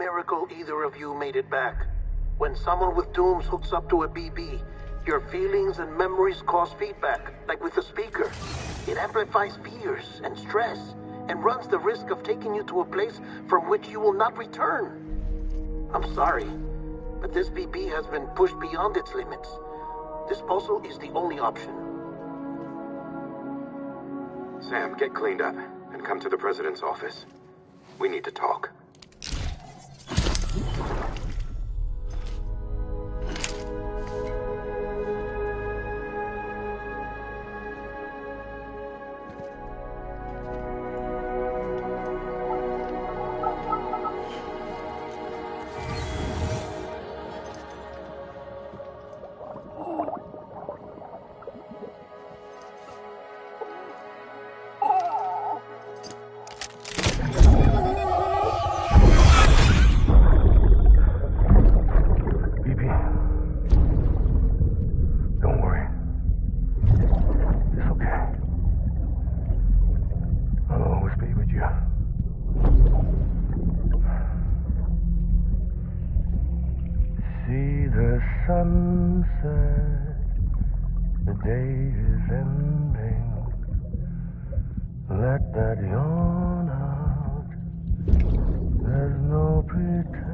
miracle either of you made it back. When someone with dooms hooks up to a BB, your feelings and memories cause feedback, like with a speaker. It amplifies fears and stress, and runs the risk of taking you to a place from which you will not return. I'm sorry, but this BB has been pushed beyond its limits. Disposal is the only option. Sam, get cleaned up and come to the President's office. We need to talk. Sunset, the day is ending. Let that yawn out. There's no pretending.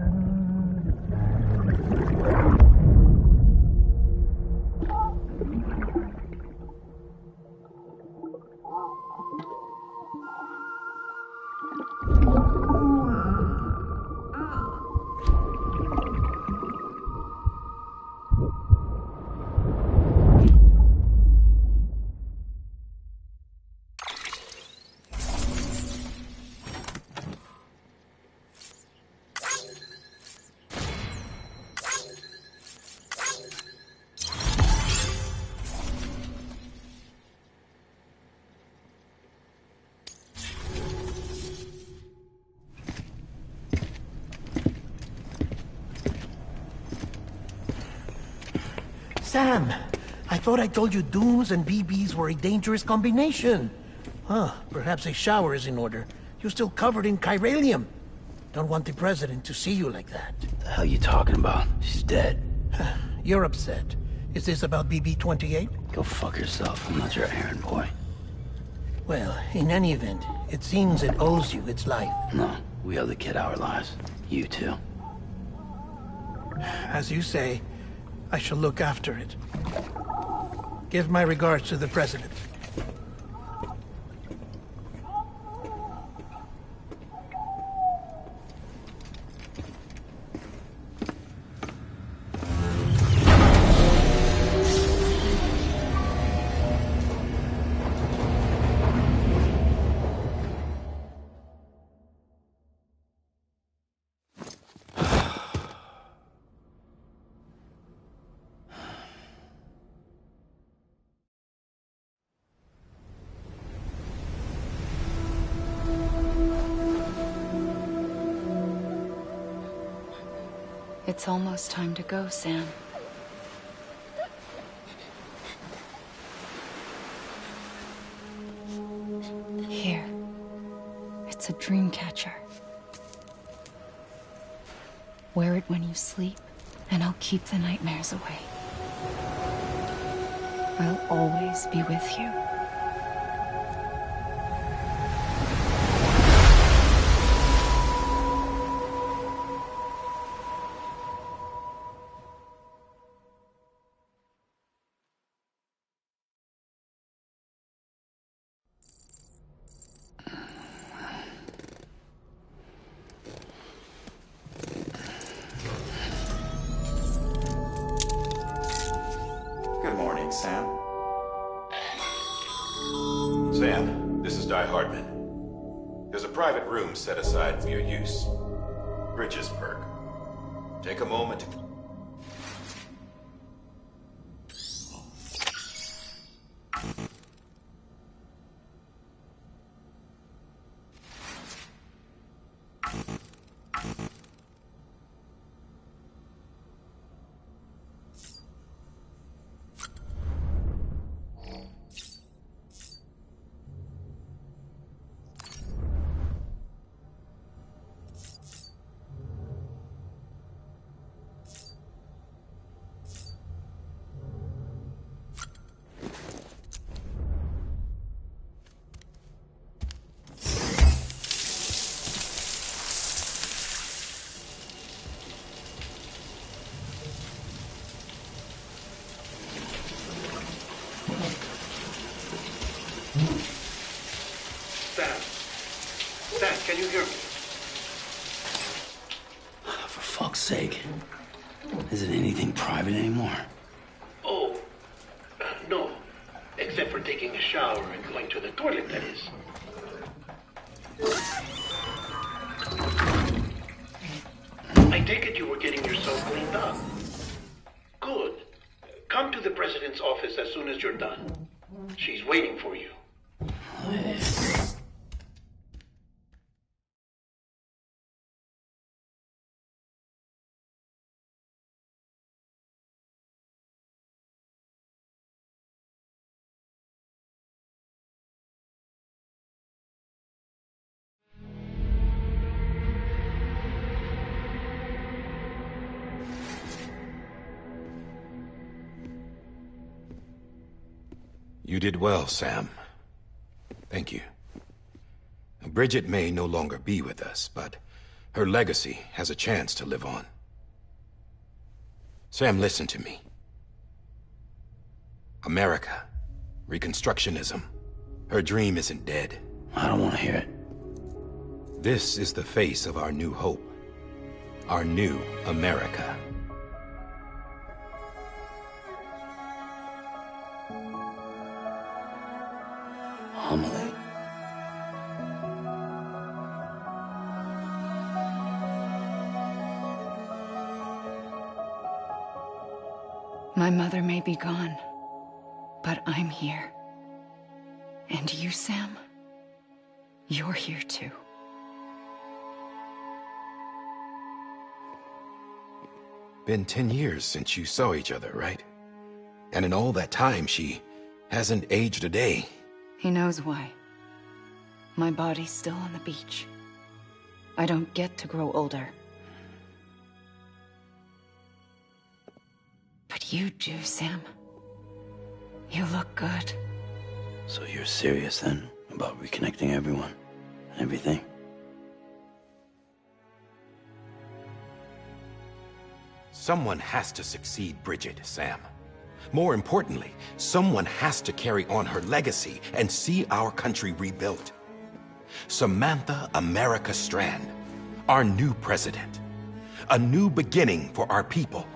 Sam, I thought I told you dooms and BBs were a dangerous combination. Huh, perhaps a shower is in order. You're still covered in chiralium. Don't want the President to see you like that. The hell you talking about? She's dead. You're upset. Is this about BB-28? Go fuck yourself. I'm not your errand boy. Well, in any event, it seems it owes you its life. No, we owe the kid our lives. You too. As you say, I shall look after it. Give my regards to the President. It's almost time to go, Sam. Here. It's a dream catcher. Wear it when you sleep, and I'll keep the nightmares away. I'll always be with you. Sam? Sam, this is Di Hardman. There's a private room set aside for your use. Bridges perk. Take a moment to... fuck's sake. Is it anything private anymore? Oh, no. Except for taking a shower and going to the toilet, that is. I take it you were getting yourself cleaned up. Good. Come to the president's office as soon as you're done. She's waiting for you. You did well, Sam. Thank you. Bridget may no longer be with us, but her legacy has a chance to live on. Sam, listen to me. America, Reconstructionism, her dream isn't dead. I don't want to hear it. This is the face of our new hope. Our new America. Amelie. My mother may be gone, but I'm here. And you, Sam? You're here too. Been 10 years since you saw each other, right? And in all that time, she hasn't aged a day. He knows why. My body's still on the beach. I don't get to grow older. But you do, Sam. You look good. So you're serious then about reconnecting everyone and everything? Someone has to succeed Bridget, Sam. More importantly, someone has to carry on her legacy and see our country rebuilt. Samantha America Strand, our new president. A new beginning for our people,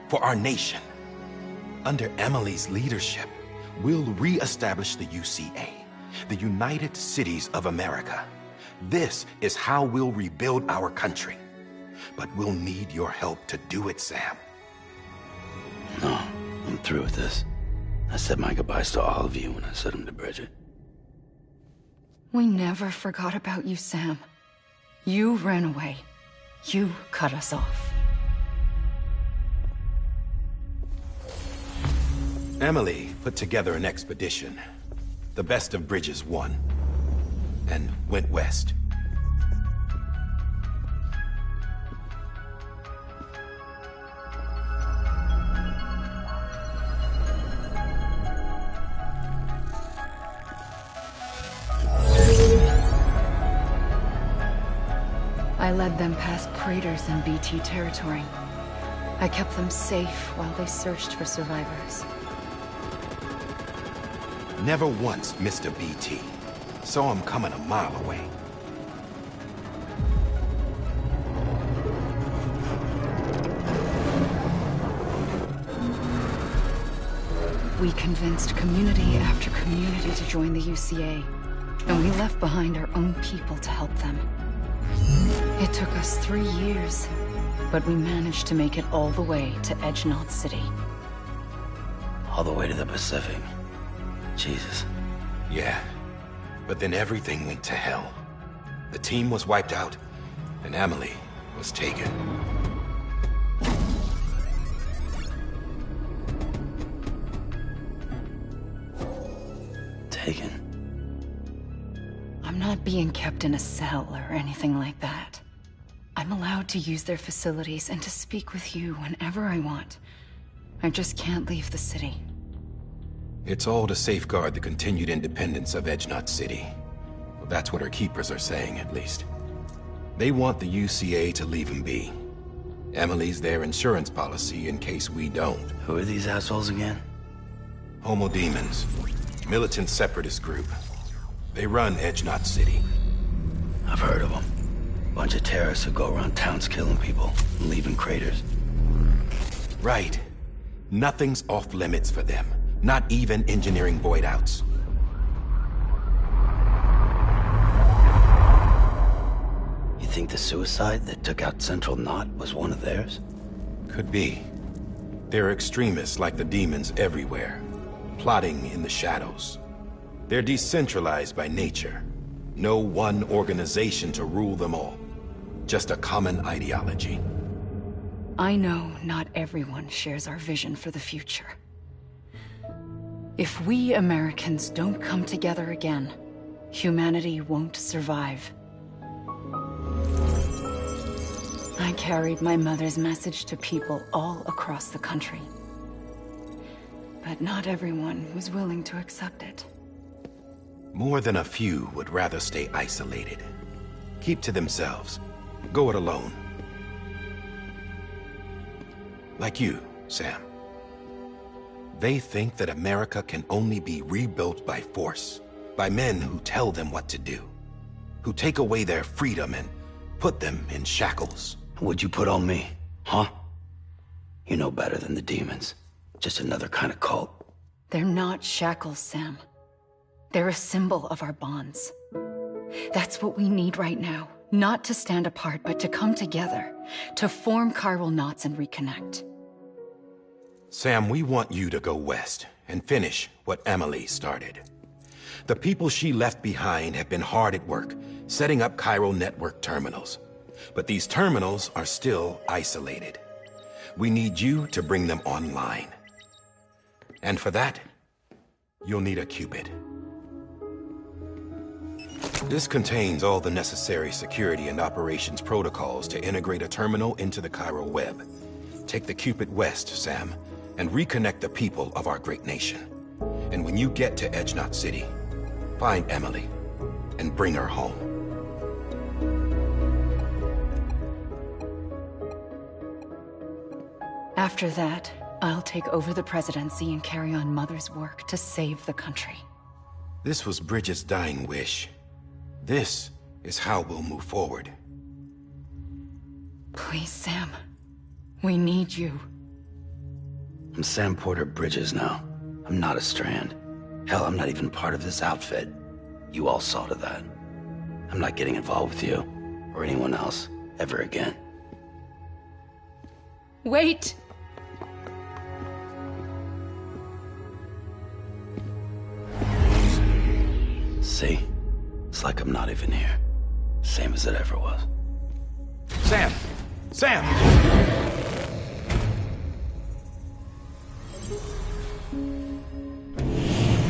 for our nation. Under Emily's leadership, we'll re-establish the UCA, the United Cities of America. This is how we'll rebuild our country. But we'll need your help to do it, Sam. No, I'm through with this. I said my goodbyes to all of you when I said them to Bridget. We never forgot about you, Sam. You ran away. You cut us off. Emily put together an expedition. The best of Bridges won. And went west. I led them past craters in BT territory. I kept them safe while they searched for survivors. Never once missed a BT. Saw him coming a mile away. We convinced community after community to join the UCA, and we left behind our own people to help them. It took us 3 years, but we managed to make it all the way to Edgenot City. All the way to the Pacific. Jesus. Yeah, but then everything went to hell. The team was wiped out, and Emily was taken. Taken? I'm not being kept in a cell or anything like that. I'm allowed to use their facilities and to speak with you whenever I want. I just can't leave the city. It's all to safeguard the continued independence of Edgenot City. Well, that's what our keepers are saying, at least. They want the UCA to leave him be. Emily's their insurance policy in case we don't. Who are these assholes again? Homo Demons. Militant separatist group. They run Edgenot City. I've heard of them. Bunch of terrorists who go around towns killing people and leaving craters. Right. Nothing's off limits for them. Not even engineering void outs. You think the suicide that took out Central Knot was one of theirs? Could be. There are extremists like the demons everywhere, plotting in the shadows. They're decentralized by nature. No one organization to rule them all. Just a common ideology. I know not everyone shares our vision for the future. If we Americans don't come together again, humanity won't survive. I carried my mother's message to people all across the country. But not everyone was willing to accept it. More than a few would rather stay isolated. Keep to themselves. Go it alone. Like you, Sam. They think that America can only be rebuilt by force, by men who tell them what to do, who take away their freedom and put them in shackles. What'd you put on me, huh? You know better than the demons. Just another kind of cult. They're not shackles, Sam. They're a symbol of our bonds. That's what we need right now. Not to stand apart, but to come together. To form chiral knots and reconnect. Sam, we want you to go west and finish what Emily started. The people she left behind have been hard at work, setting up chiral network terminals. But these terminals are still isolated. We need you to bring them online. And for that, you'll need a Cupid. This contains all the necessary security and operations protocols to integrate a terminal into the chiral web. Take the Cupid west, Sam, and reconnect the people of our great nation. And when you get to Edge Knot City, find Emily and bring her home. After that, I'll take over the presidency and carry on Mother's work to save the country. This was Bridget's dying wish. This is how we'll move forward. Please, Sam. We need you. I'm Sam Porter Bridges now. I'm not a Strand. Hell, I'm not even part of this outfit. You all saw to that. I'm not getting involved with you, or anyone else, ever again. Wait! See? It's like I'm not even here. Same as it ever was. Sam! Sam!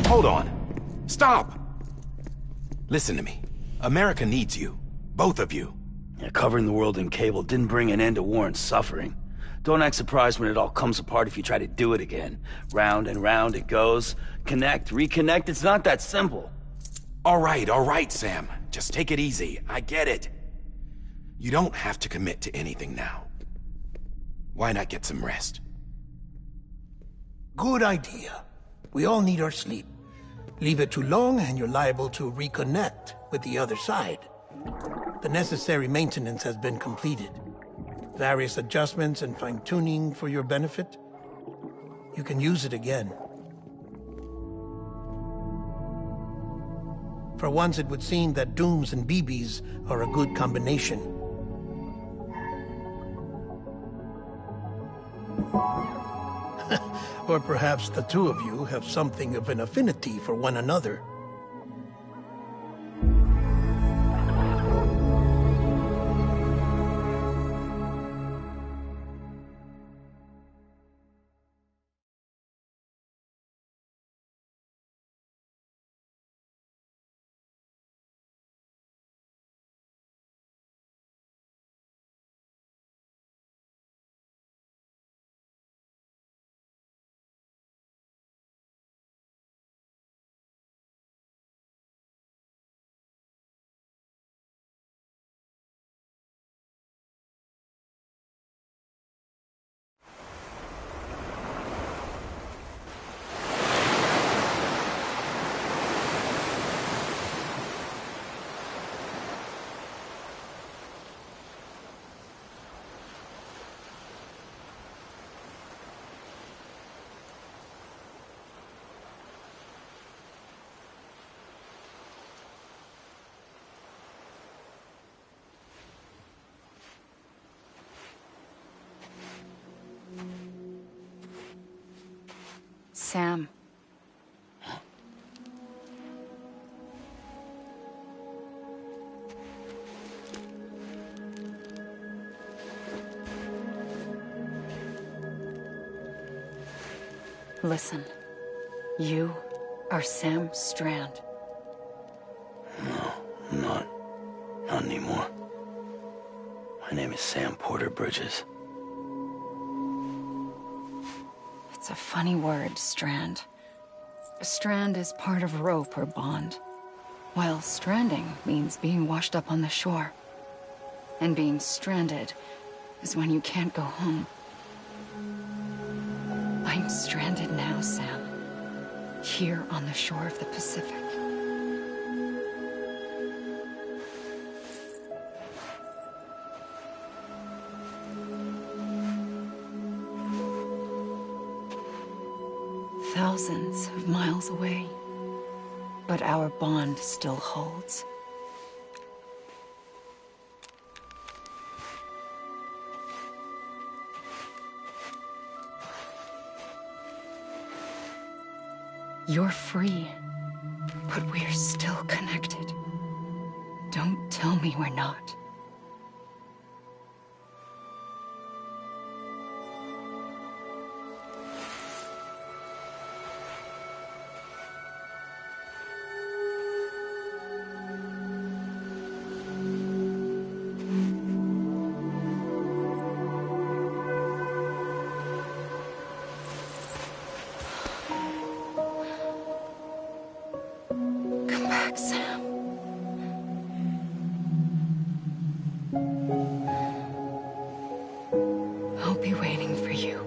Hold on. Stop! Listen to me. America needs you. Both of you. Yeah, covering the world in cable didn't bring an end to war and suffering. Don't act surprised when it all comes apart if you try to do it again. Round and round it goes. Connect, reconnect, it's not that simple. All right, Sam. Just take it easy. I get it. You don't have to commit to anything now. Why not get some rest? Good idea. We all need our sleep. Leave it too long and you're liable to reconnect with the other side. The necessary maintenance has been completed. Various adjustments and fine-tuning for your benefit. You can use it again. For once, it would seem that Dooms and BBs are a good combination. Or perhaps the two of you have something of an affinity for one another. Sam. Listen, you are Sam Strand. No, I'm not. Not anymore. My name is Sam Porter Bridges. It's a funny word, strand. A strand is part of rope or bond, while stranding means being washed up on the shore. And being stranded is when you can't go home. I'm stranded now, Sam. Here on the shore of the Pacific. Thousands of miles away. But our bond still holds. You're free, but we're still connected. Don't tell me we're not. Come back, Sam. I'll be waiting for you.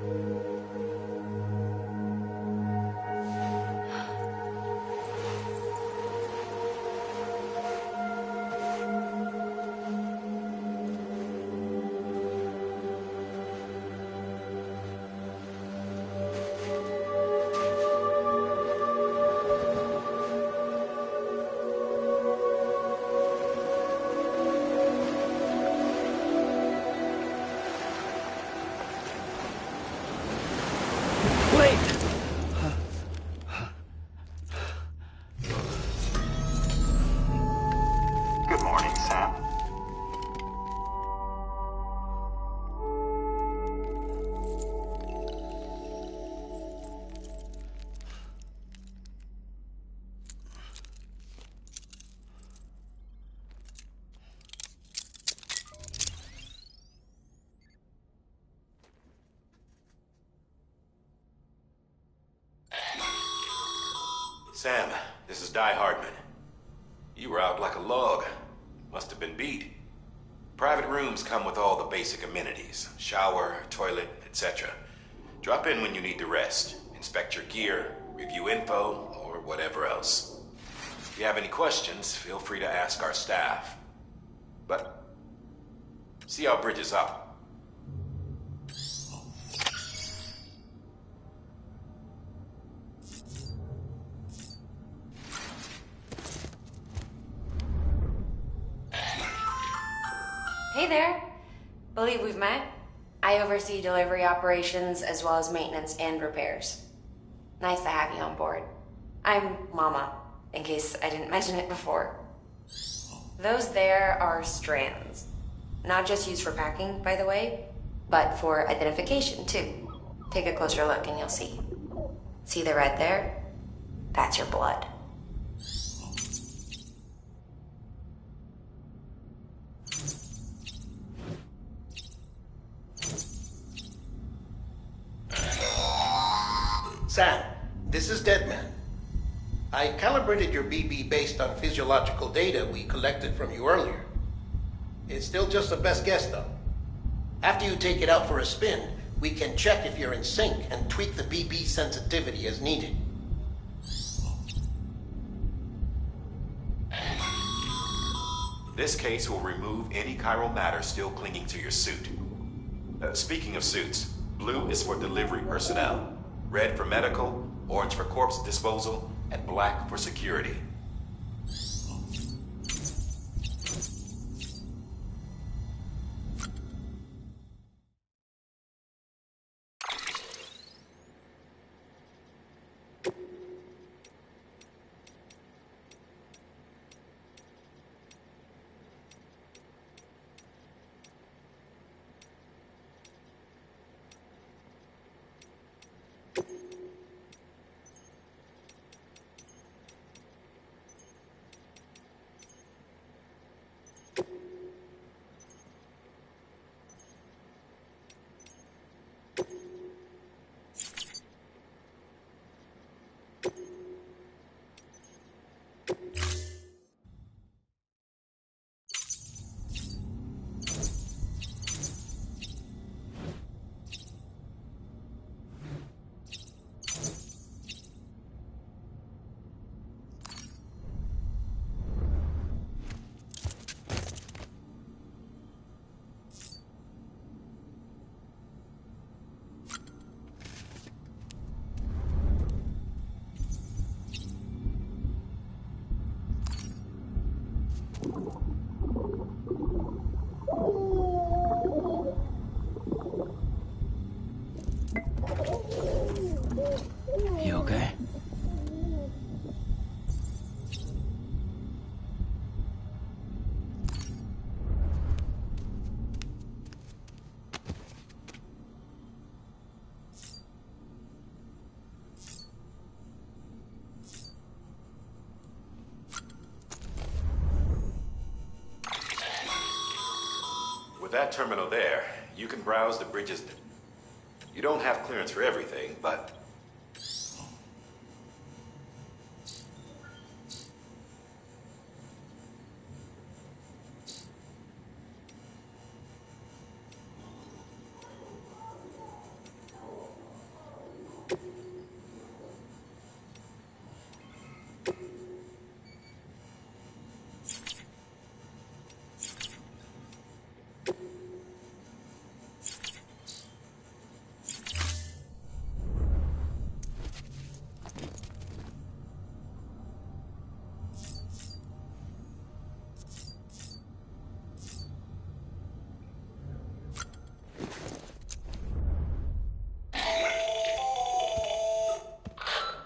Good morning, Sam. Sam, this is Di Hardman. You were out like a log. Must have been beat. Private rooms come with all the basic amenities. Shower, toilet, etc. Drop in when you need to rest. Inspect your gear, review info, or whatever else. If you have any questions, feel free to ask our staff. But see how Bridges up. Hey there. Believe we've met. I oversee delivery operations as well as maintenance and repairs. Nice to have you on board. I'm Mama, in case I didn't mention it before. Those there are strands. Not just used for packing, by the way, but for identification too. Take a closer look and you'll see. See the red there? That's your blood. Sam, this is Deadman. I calibrated your BB based on physiological data we collected from you earlier. It's still just a best guess, though. After you take it out for a spin, we can check if you're in sync and tweak the BB sensitivity as needed. This case will remove any chiral matter still clinging to your suit. Speaking of suits, blue is for delivery personnel, red for medical, orange for corpse disposal, and black for security. that terminal there, you can browse the bridges. You don't have clearance for everything, but...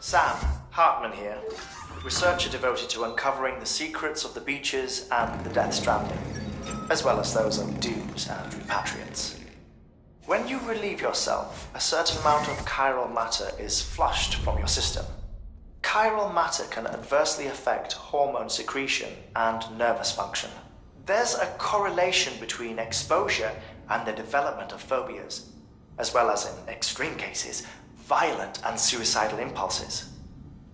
Sam, Hartman here, researcher devoted to uncovering the secrets of the beaches and the Death Stranding, as well as those of dooms and repatriates. When you relieve yourself, a certain amount of chiral matter is flushed from your system. Chiral matter can adversely affect hormone secretion and nervous function. There's a correlation between exposure and the development of phobias, as well as, in extreme cases, violent and suicidal impulses.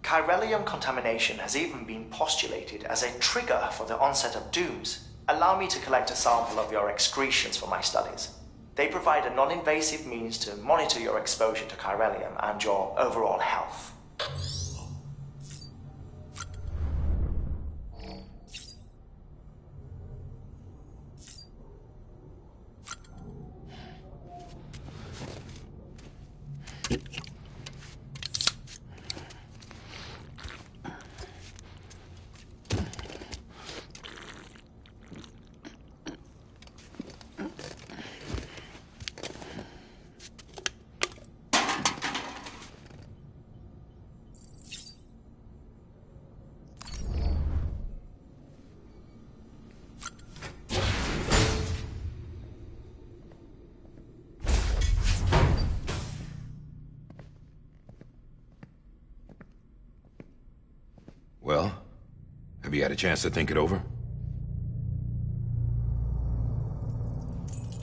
Chiralium contamination has even been postulated as a trigger for the onset of dooms. Allow me to collect a sample of your excretions for my studies. They provide a non-invasive means to monitor your exposure to chiralium and your overall health. Well, have you had a chance to think it over?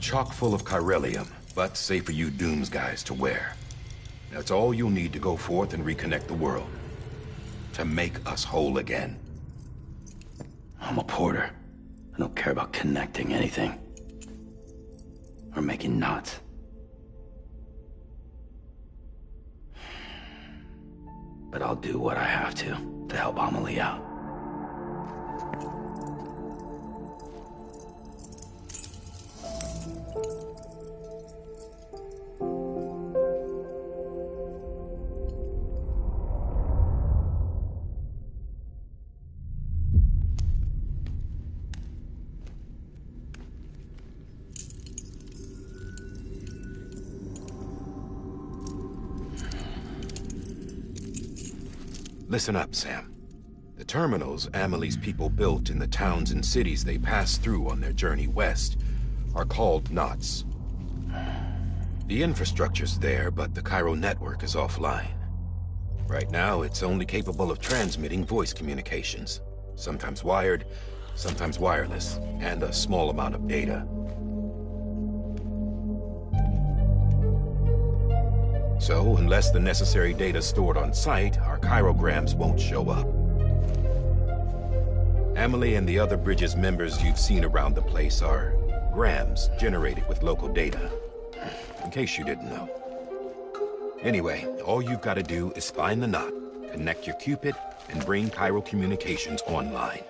Chock full of chiralium, but safe for you Dooms guys to wear. That's all you'll need to go forth and reconnect the world. To make us whole again. I'm a porter. I don't care about connecting anything. Or making knots. But I'll do what I have to help Amelie out. Listen up, Sam. The terminals Amelie's people built in the towns and cities they passed through on their journey west are called knots. The infrastructure's there, but the Cairo network is offline. Right now, it's only capable of transmitting voice communications. Sometimes wired, sometimes wireless, and a small amount of data. So, unless the necessary data's stored on site, our chirograms won't show up. Amelie and the other Bridges members you've seen around the place are grams generated with local data. In case you didn't know. Anyway, all you've got to do is find the knot, connect your Cupid, and bring Cairo communications online.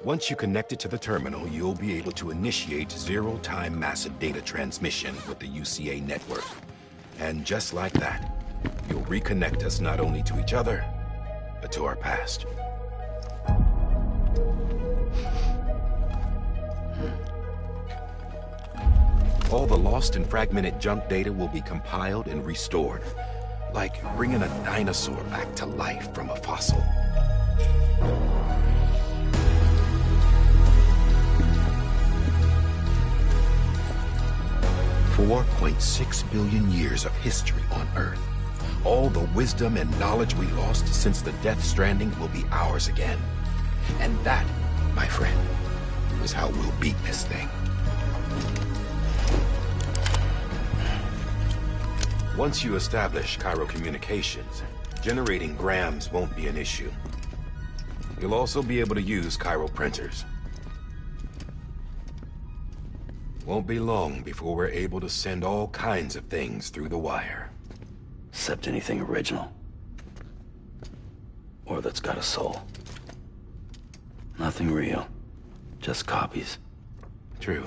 Once you connect it to the terminal, you'll be able to initiate zero-time massive data transmission with the UCA network. And just like that, you'll reconnect us not only to each other, but to our past. All the lost and fragmented junk data will be compiled and restored, like bringing a dinosaur back to life from a fossil. $4.6 billion years of history on Earth. All the wisdom and knowledge we lost since the Death Stranding will be ours again. And that, my friend, is how we'll beat this thing. Once you establish Cairo communications, generating grams won't be an issue. You'll also be able to use Cairo printers. Won't be long before we're able to send all kinds of things through the wire. Except anything original. Or that's got a soul. Nothing real. Just copies. True.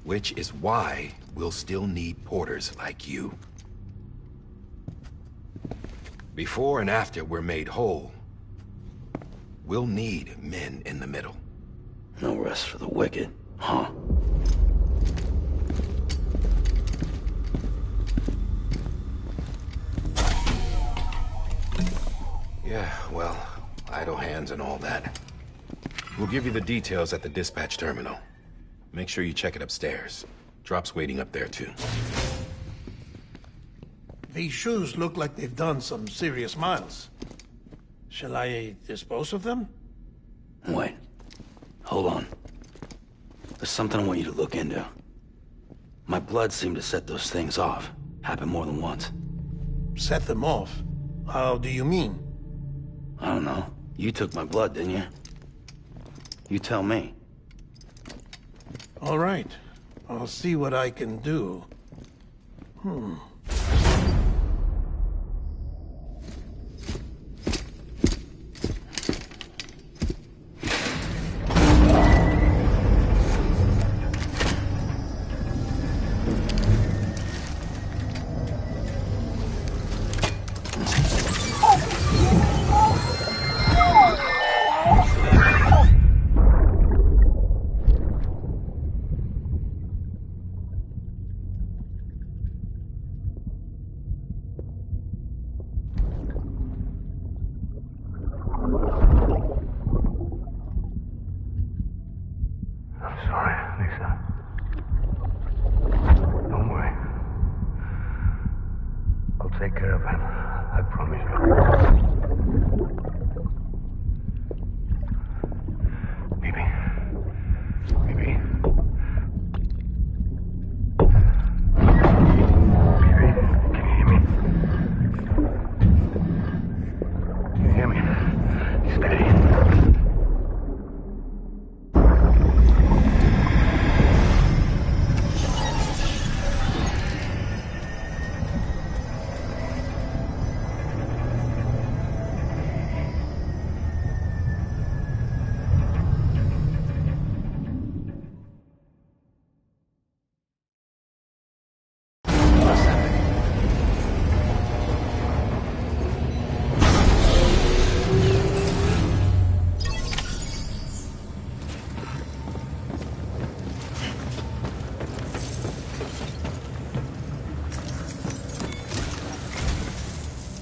Which is why we'll still need porters like you. Before and after we're made whole, we'll need men in the middle. No rest for the wicked, huh? Yeah, well, idle hands and all that. We'll give you the details at the dispatch terminal. Make sure you check it upstairs. Drop's waiting up there, too. These shoes look like they've done some serious miles. Shall I dispose of them? Wait. Hold on. There's something I want you to look into. My blood seemed to set those things off. Happened more than once. Set them off? How do you mean? I don't know. You took my blood, didn't you? You tell me. All right. I'll see what I can do. I'm sorry, Lisa. Don't worry. I'll take care of it. I promise you. Baby. Baby. Baby, can you hear me? Can you hear me? Steady.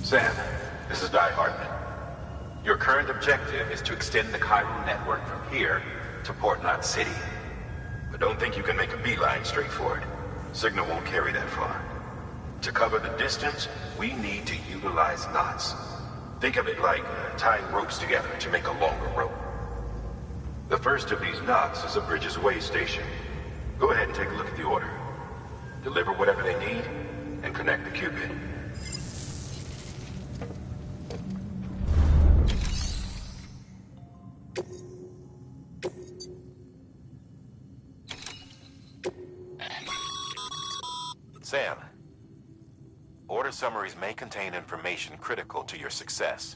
Sam, this is Die Hartman. Your current objective is to extend the Cairo network from here to Port Knot City. But don't think you can make a beeline straight for it. Signal won't carry that far. To cover the distance, we need to utilize knots. Think of it like tying ropes together to make a longer rope. The first of these knots is a Bridges Way station. Go ahead and take a look at the order. Deliver whatever they need, and connect the Cupid. Sam, order summaries may contain information critical to your success.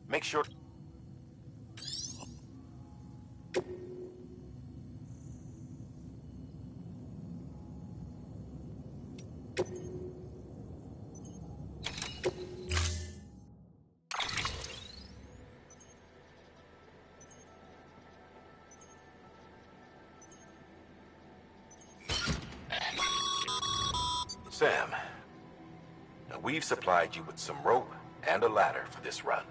Make sure... Sam, now we've supplied you with some rope and a ladder for this run.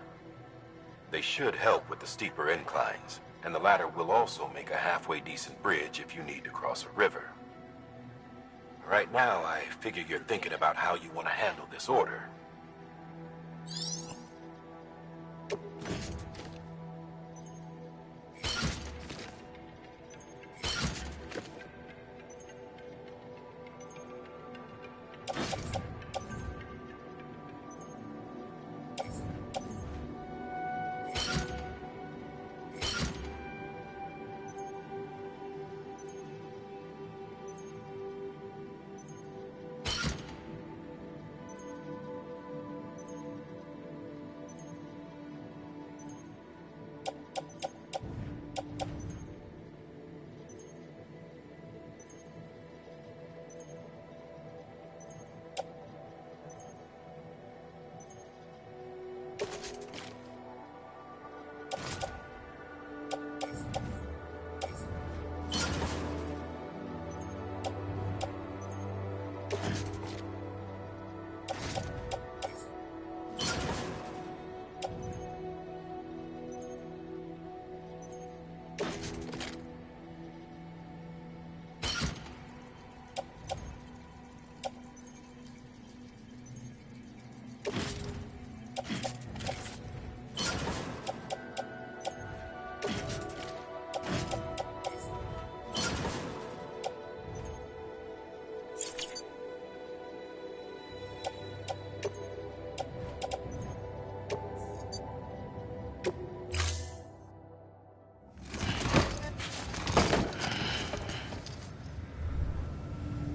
They should help with the steeper inclines, and the ladder will also make a halfway decent bridge if you need to cross a river. Right now, I figure you're thinking about how you want to handle this order.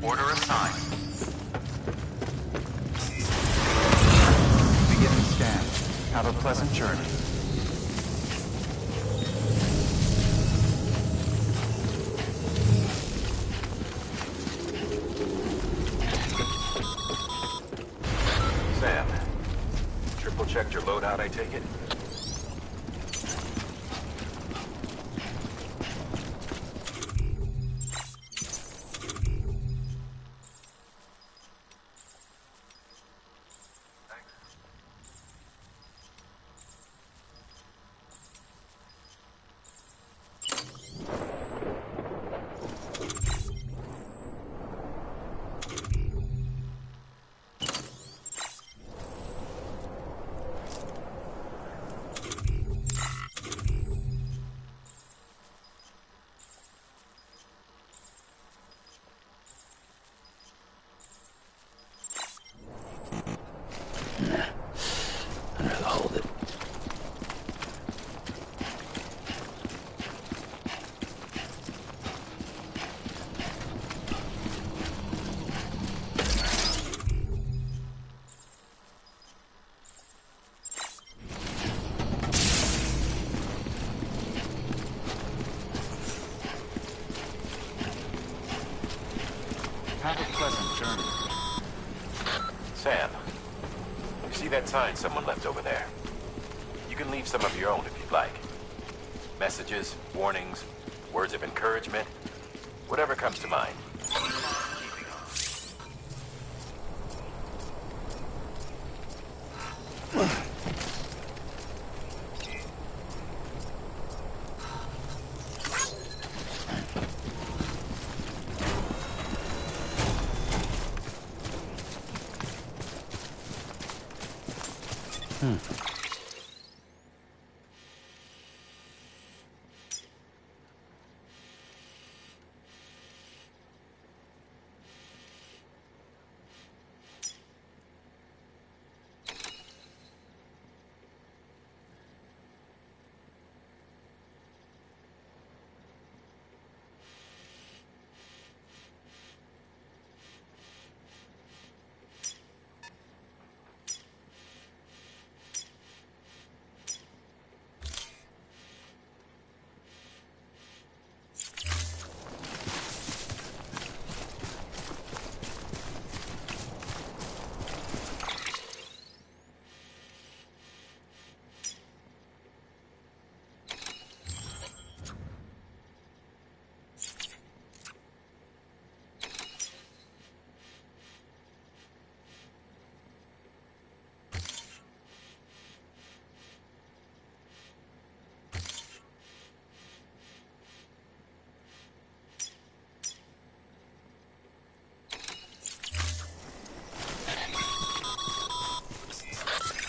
Order assigned. Beginning scan. Have a pleasant journey. Sam, triple checked your loadout, I take it? I'd rather hold it. Have a pleasant journey. Sam, you see that sign someone left over there? You can leave some of your own if you'd like. Messages, warnings, words of encouragement, whatever comes to mind.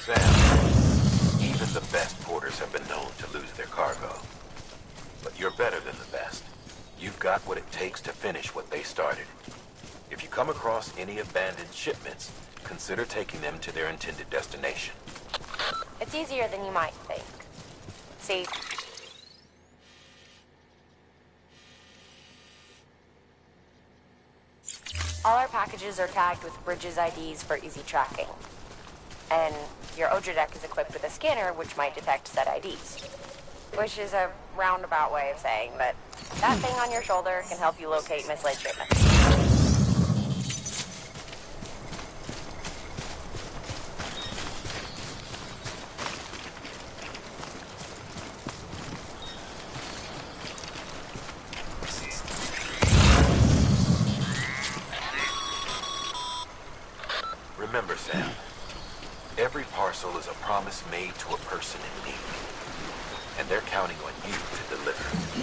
Sam, even the best porters have been known to lose their cargo. But you're better than the best. You've got what it takes to finish what they started. If you come across any abandoned shipments, consider taking them to their intended destination. It's easier than you might think. See, all our packages are tagged with Bridges IDs for easy tracking. And your Odra deck is equipped with a scanner which might detect said IDs. Which is a roundabout way of saying that that thing on your shoulder can help you locate mislaid shipments. Remember, Sam, every parcel is a promise made to a person in need. And they're counting on you to deliver.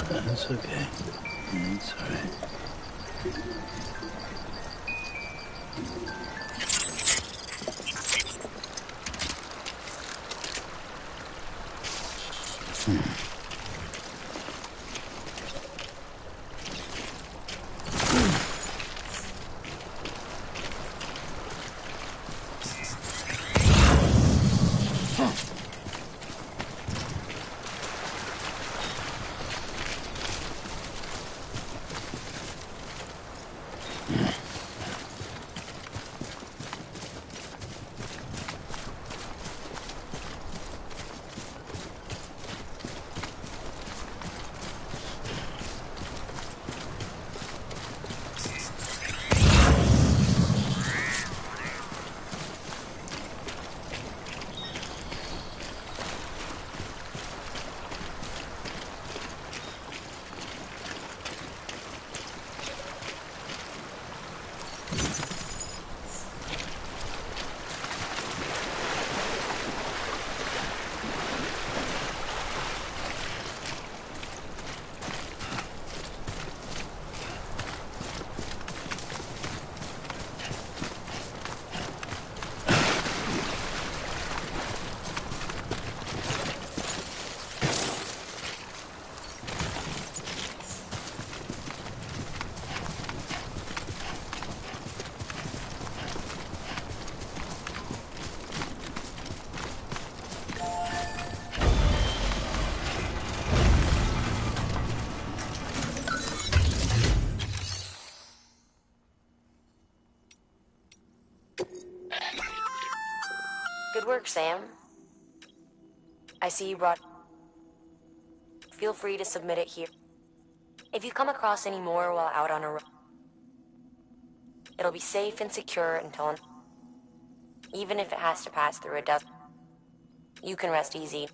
That's okay. It's alright. Good work, Sam. I see you brought... Feel free to submit it here. If you come across any more while out on a road, it'll be safe and secure until... Even if it has to pass through a desert, you can rest easy.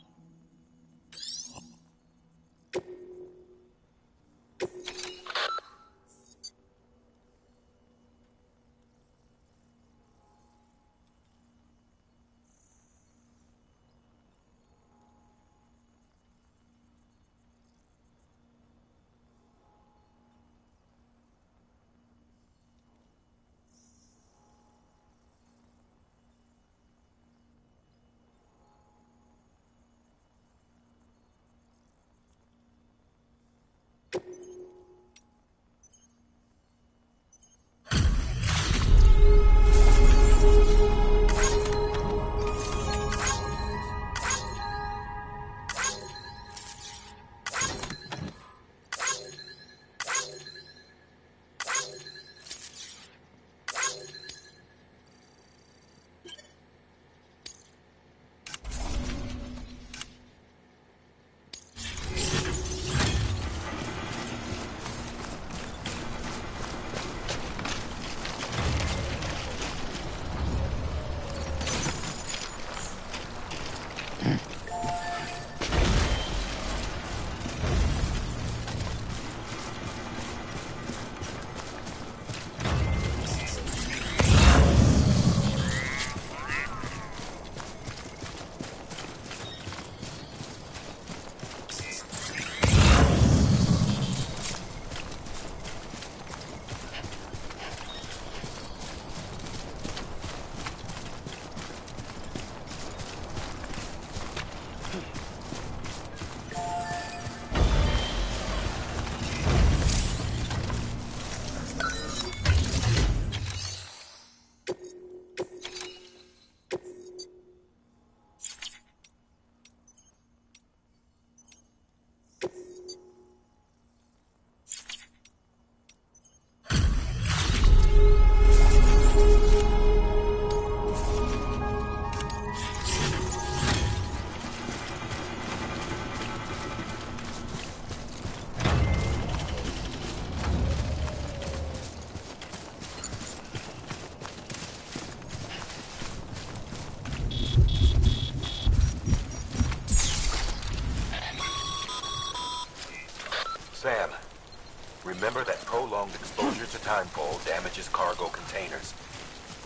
timefall damages cargo containers.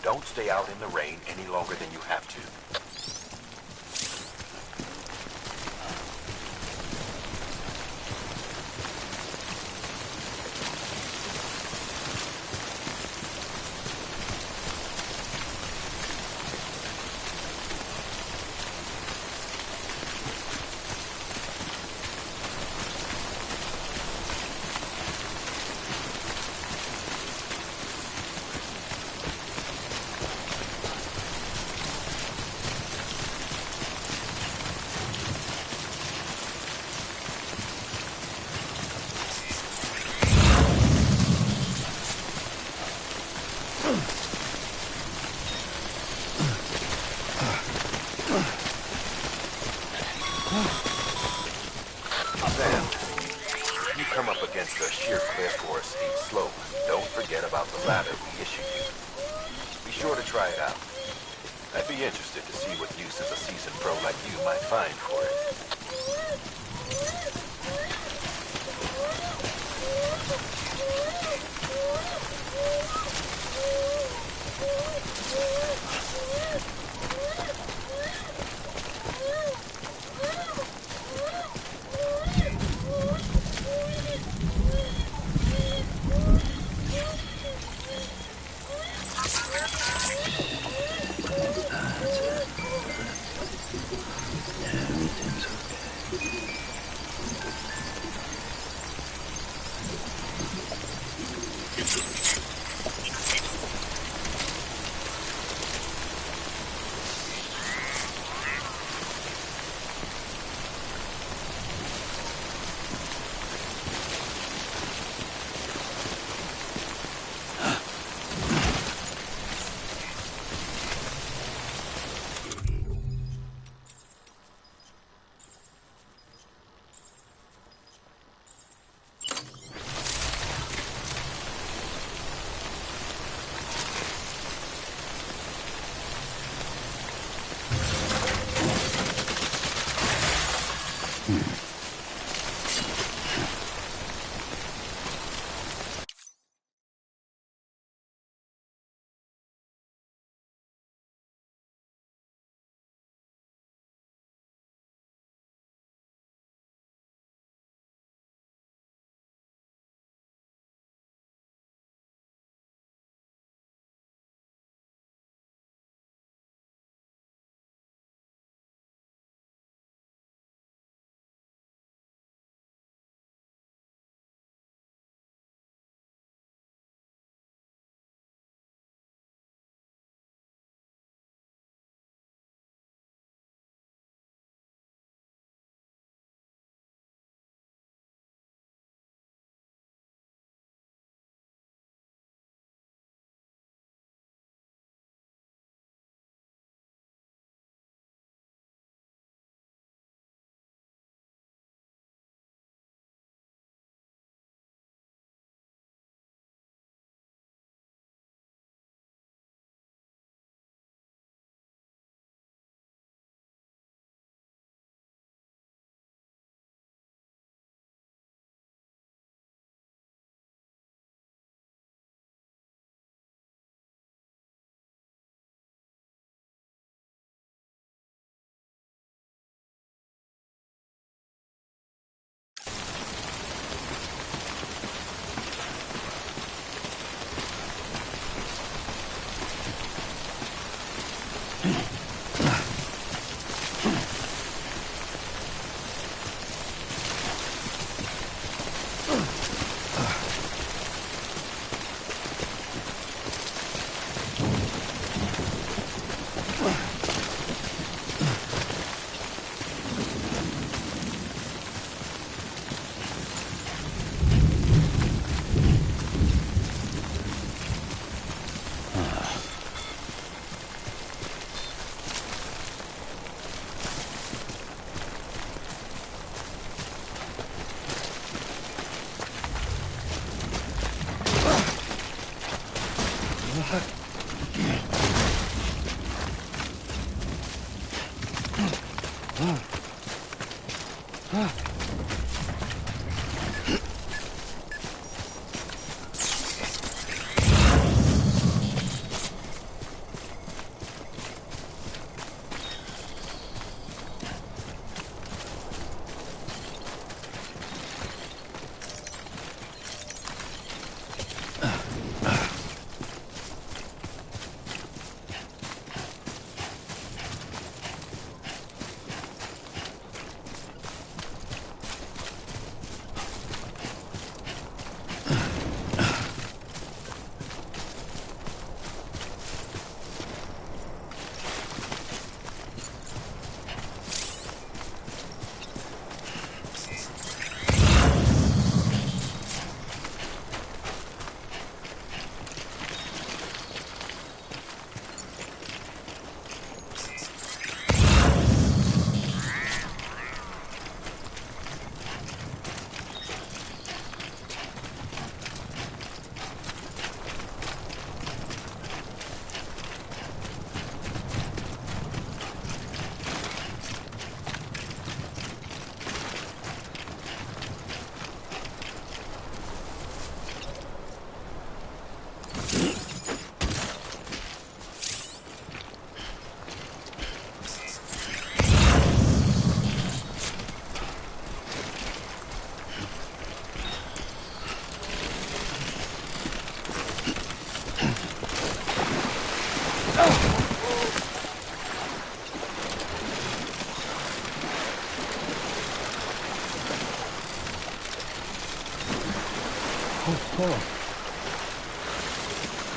Don't stay out in the rain any longer than you have to. Sam, you come up against a sheer cliff or a steep slope, don't forget about the ladder we issued you. Be sure to try it out. I'd be interested to see what uses a seasoned pro like you might find for it.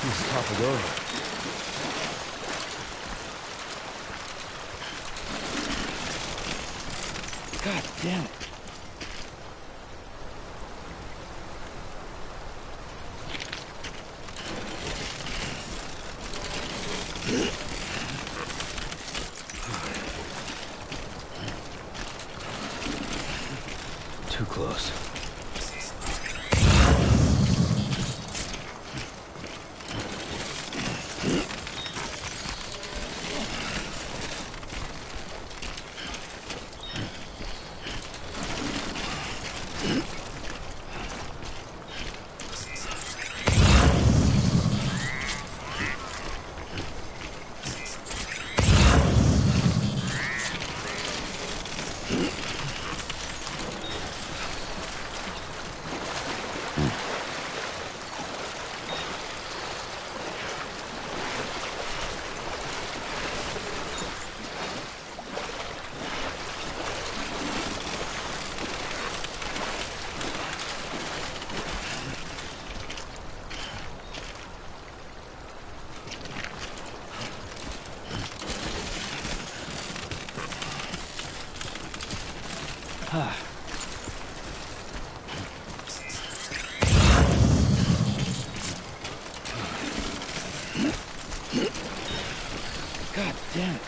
He's toppled over. God damn it. Too close. God damn it.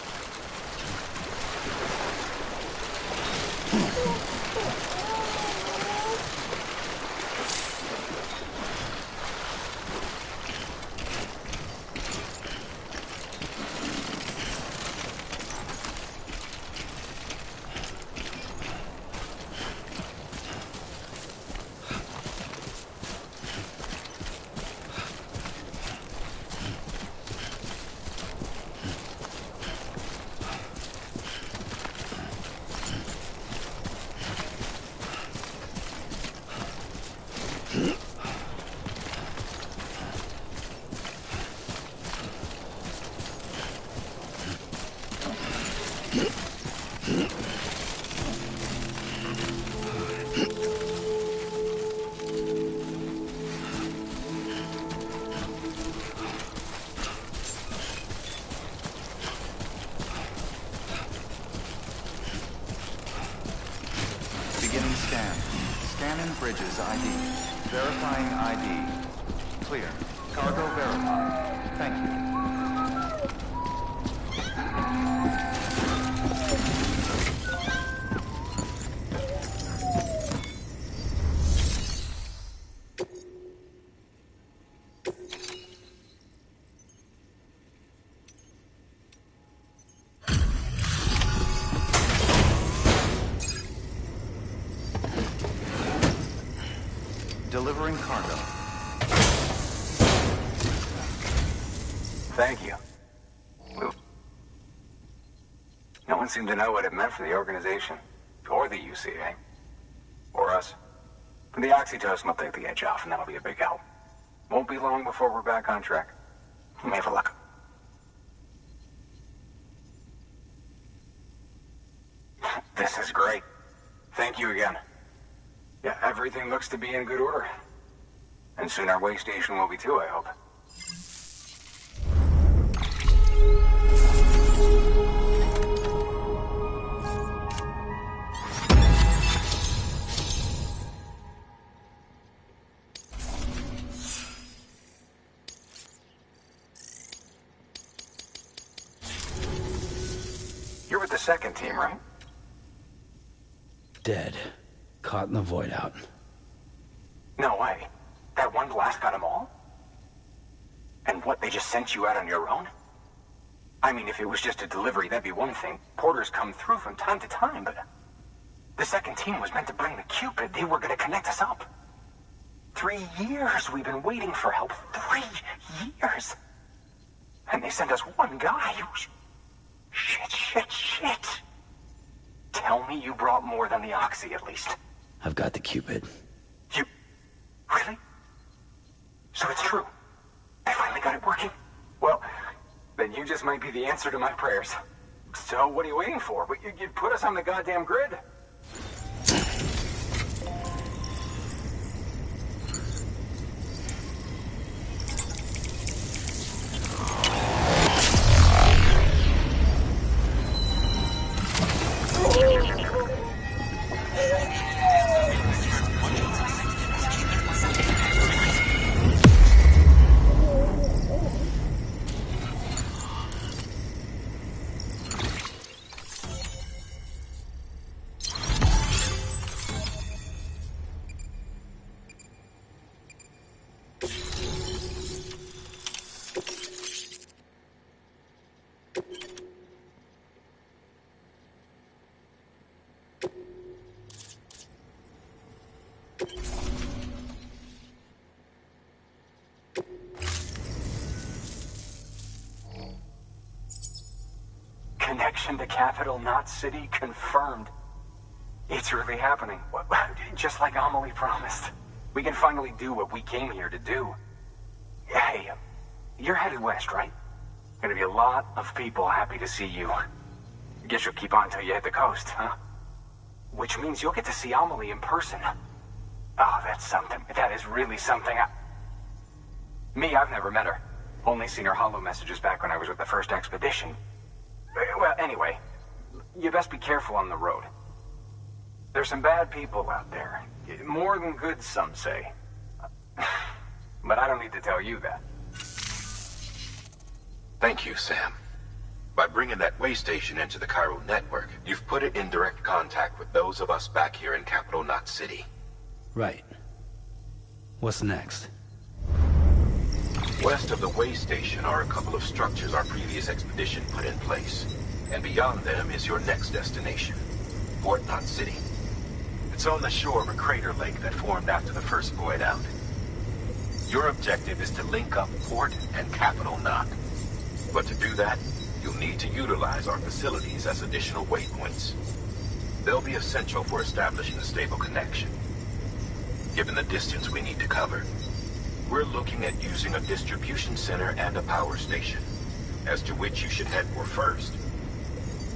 Beginning scan. Scanning bridges ID. Verifying ID. Clear. Cargo verified. Thank you. Delivering cargo. Thank you. No one seemed to know what it meant for the organization, or the UCA, or us. The oxytocin will take the edge off, and that'll be a big help. Won't be long before we're back on track. You may have luck. This is great. Thank you again. Yeah, everything looks to be in good order. And soon our way station will be too, I hope. You're with the second team, right? Dead. Caught in the void out. No way. That one blast got them all? And what, they just sent you out on your own? I mean, if it was just a delivery, that'd be one thing. Porters come through from time to time, but... The second team was meant to bring the Cupid. They were gonna connect us up. 3 years we've been waiting for help. 3 years! And they sent us one guy who's... Shit. Tell me you brought more than the Oxy, at least. I've got the Cupid. You... Really? So it's true. I finally got it working. Well, then you just might be the answer to my prayers. So what are you waiting for? But you'd put us on the goddamn grid. Connection to Capital Knot City confirmed. It's really happening. Just like Amelie promised. We can finally do what we came here to do. Hey, you're headed west, right? Gonna be a lot of people happy to see you. Guess you'll keep on till you hit the coast, huh? Which means you'll get to see Amelie in person. Oh, that's something. That is really something. Me, I've never met her. Only seen her holo messages back when I was with the first expedition. Well, anyway, you best be careful on the road. There's some bad people out there. More than good, some say. But I don't need to tell you that. Thank you, Sam. By bringing that way station into the Cairo network, you've put it in direct contact with those of us back here in Capital Knot City. Right. What's next? West of the way station are a couple of structures our previous expedition put in place. And beyond them is your next destination, Fort Knot City. It's on the shore of a crater lake that formed after the first void out. Your objective is to link up Fort and Capital Knot. But to do that, you'll need to utilize our facilities as additional waypoints. They'll be essential for establishing a stable connection. Given the distance we need to cover, we're looking at using a distribution center and a power station, as to which you should head for first.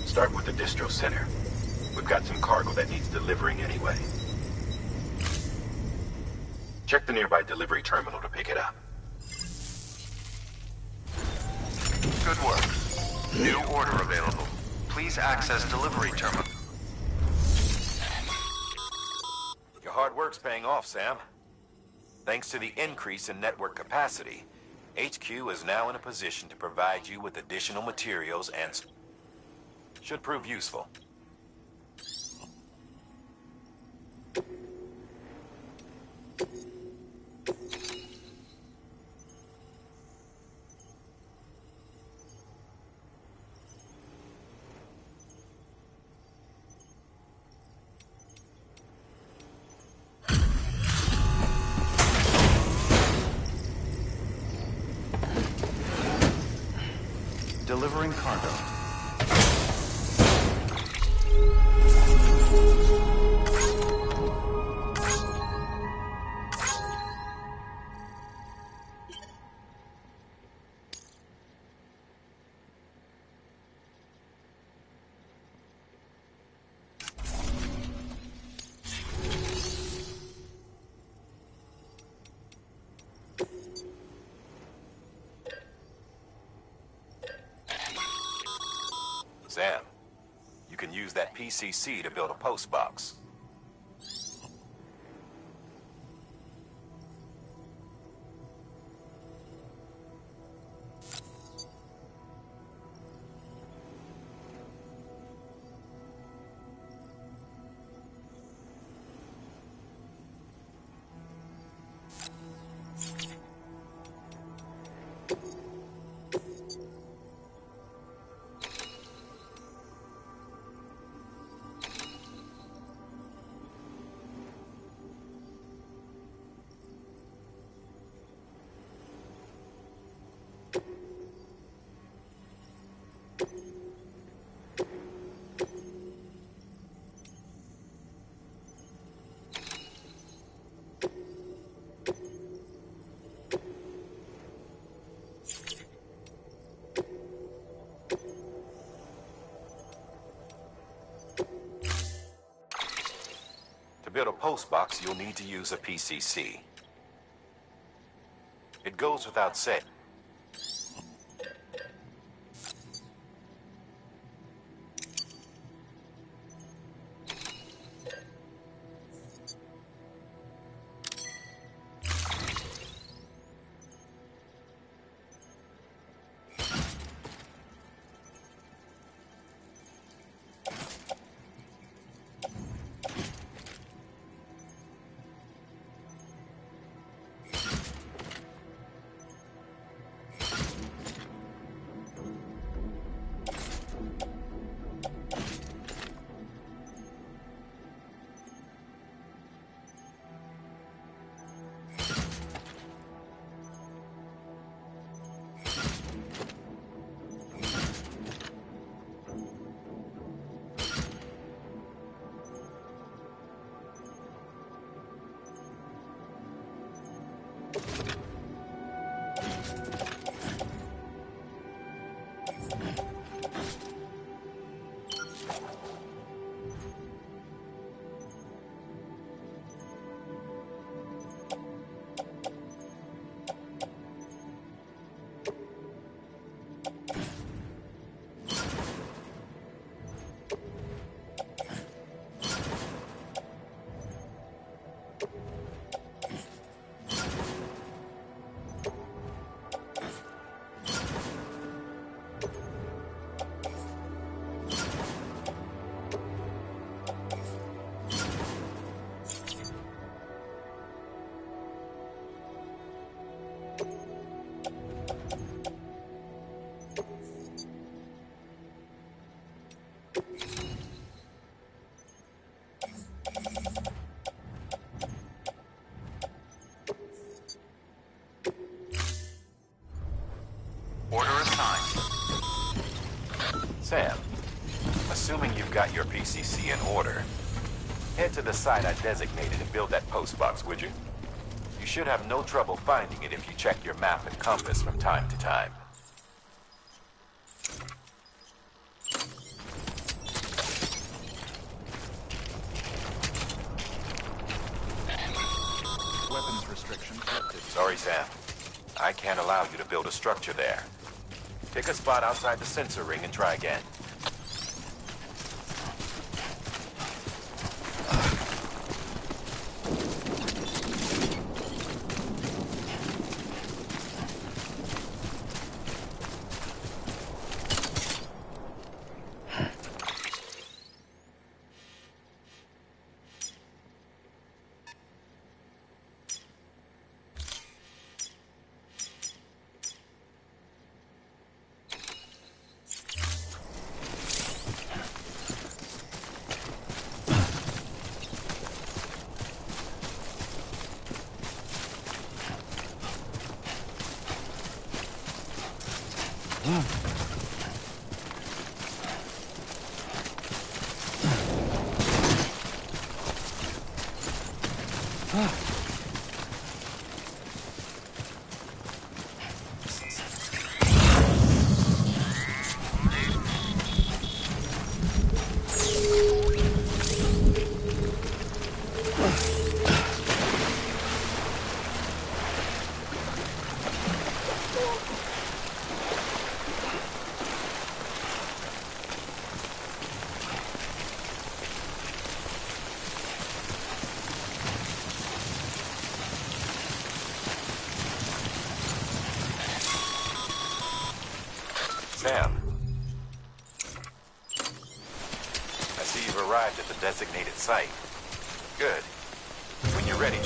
Start with the distro center. We've got some cargo that needs delivering anyway. Check the nearby delivery terminal to pick it up. Good work. New order available. Please access delivery terminal. Your hard work's paying off, Sam. Thanks to the increase in network capacity, HQ is now in a position to provide you with additional materials and should prove useful. Delivering cargo. Sam, you can use that PCC to build a post box. To build a post box, you'll need to use a PCC. It goes without saying. Order assigned. Sam, assuming you've got your PCC in order, head to the site I designated and build that post box, would you? You should have no trouble finding it if you check your map and compass from time to time. Weapons restrictions lifted. Sorry, Sam. I can't allow you to build a structure there. Pick a spot outside the sensor ring and try again. Sam. I see you've arrived at the designated site. Good. When you're ready.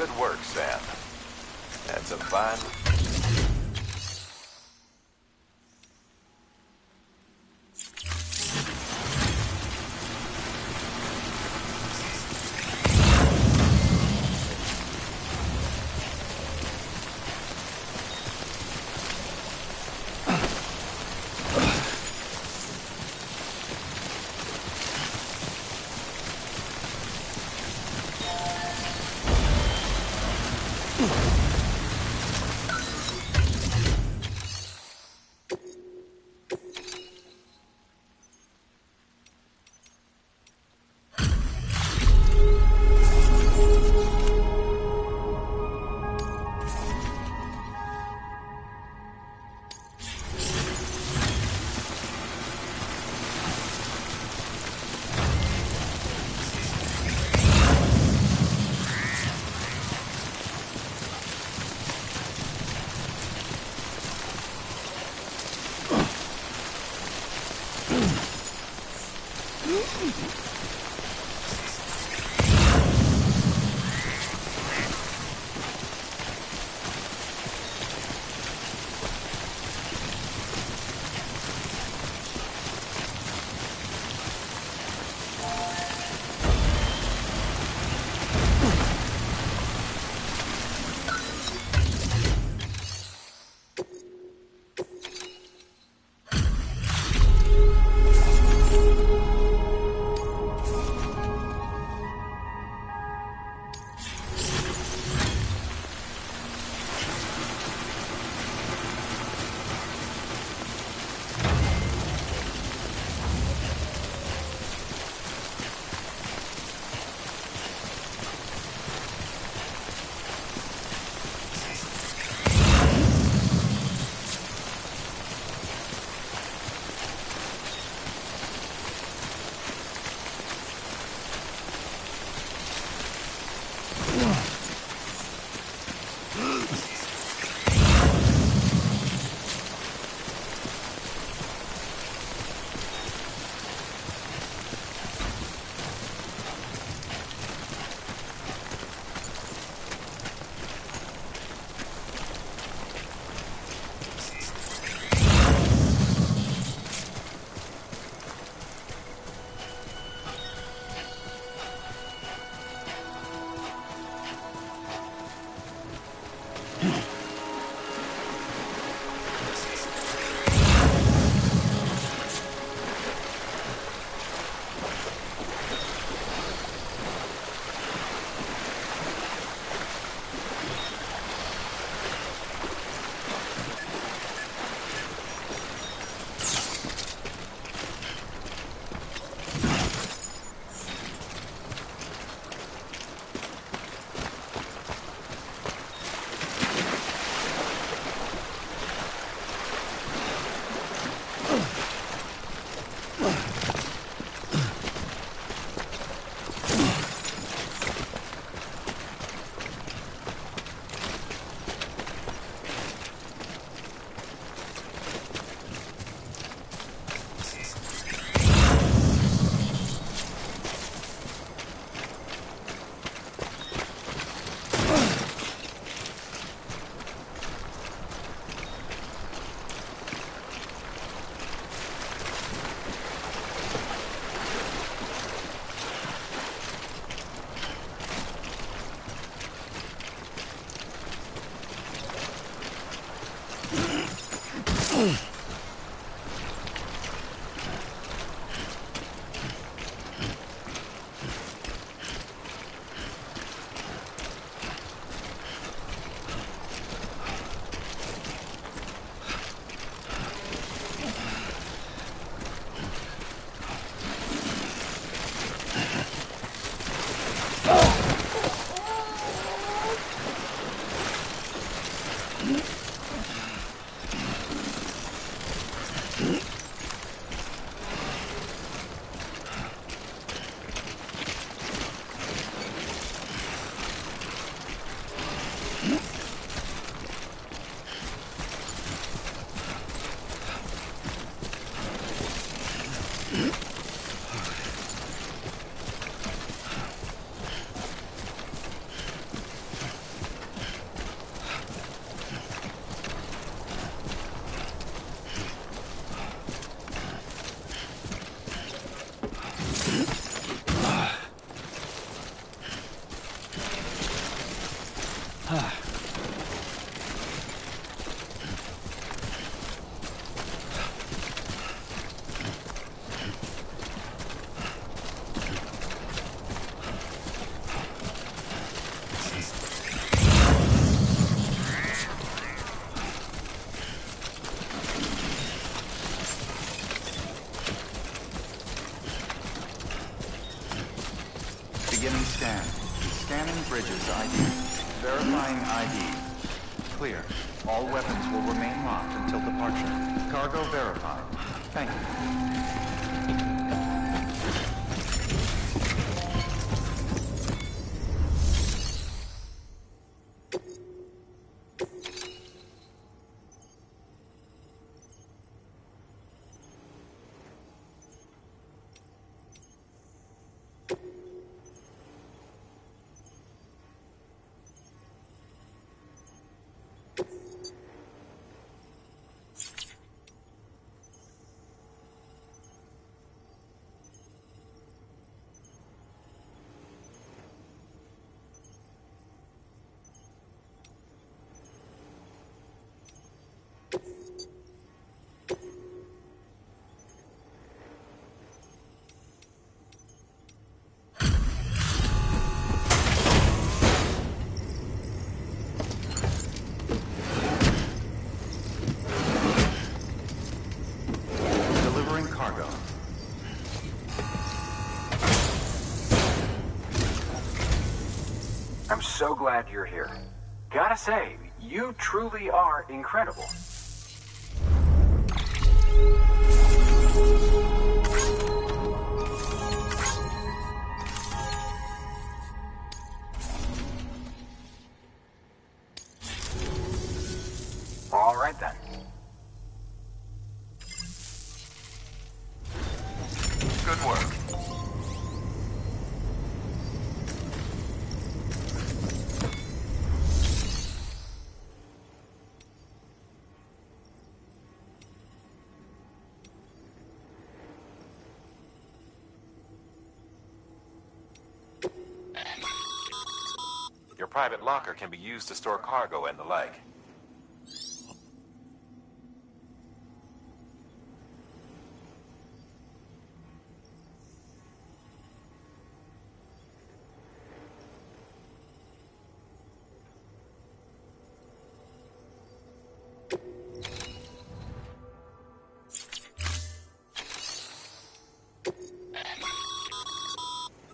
Good work, Sam. That's a fine... Beginning scan. Scanning bridges ID. Verifying ID. Clear. All weapons will remain locked until departure. Cargo verified. Thank you. I'm so glad you're here. Gotta say, you truly are incredible. right then. Good work. Your private locker can be used to store cargo and the like.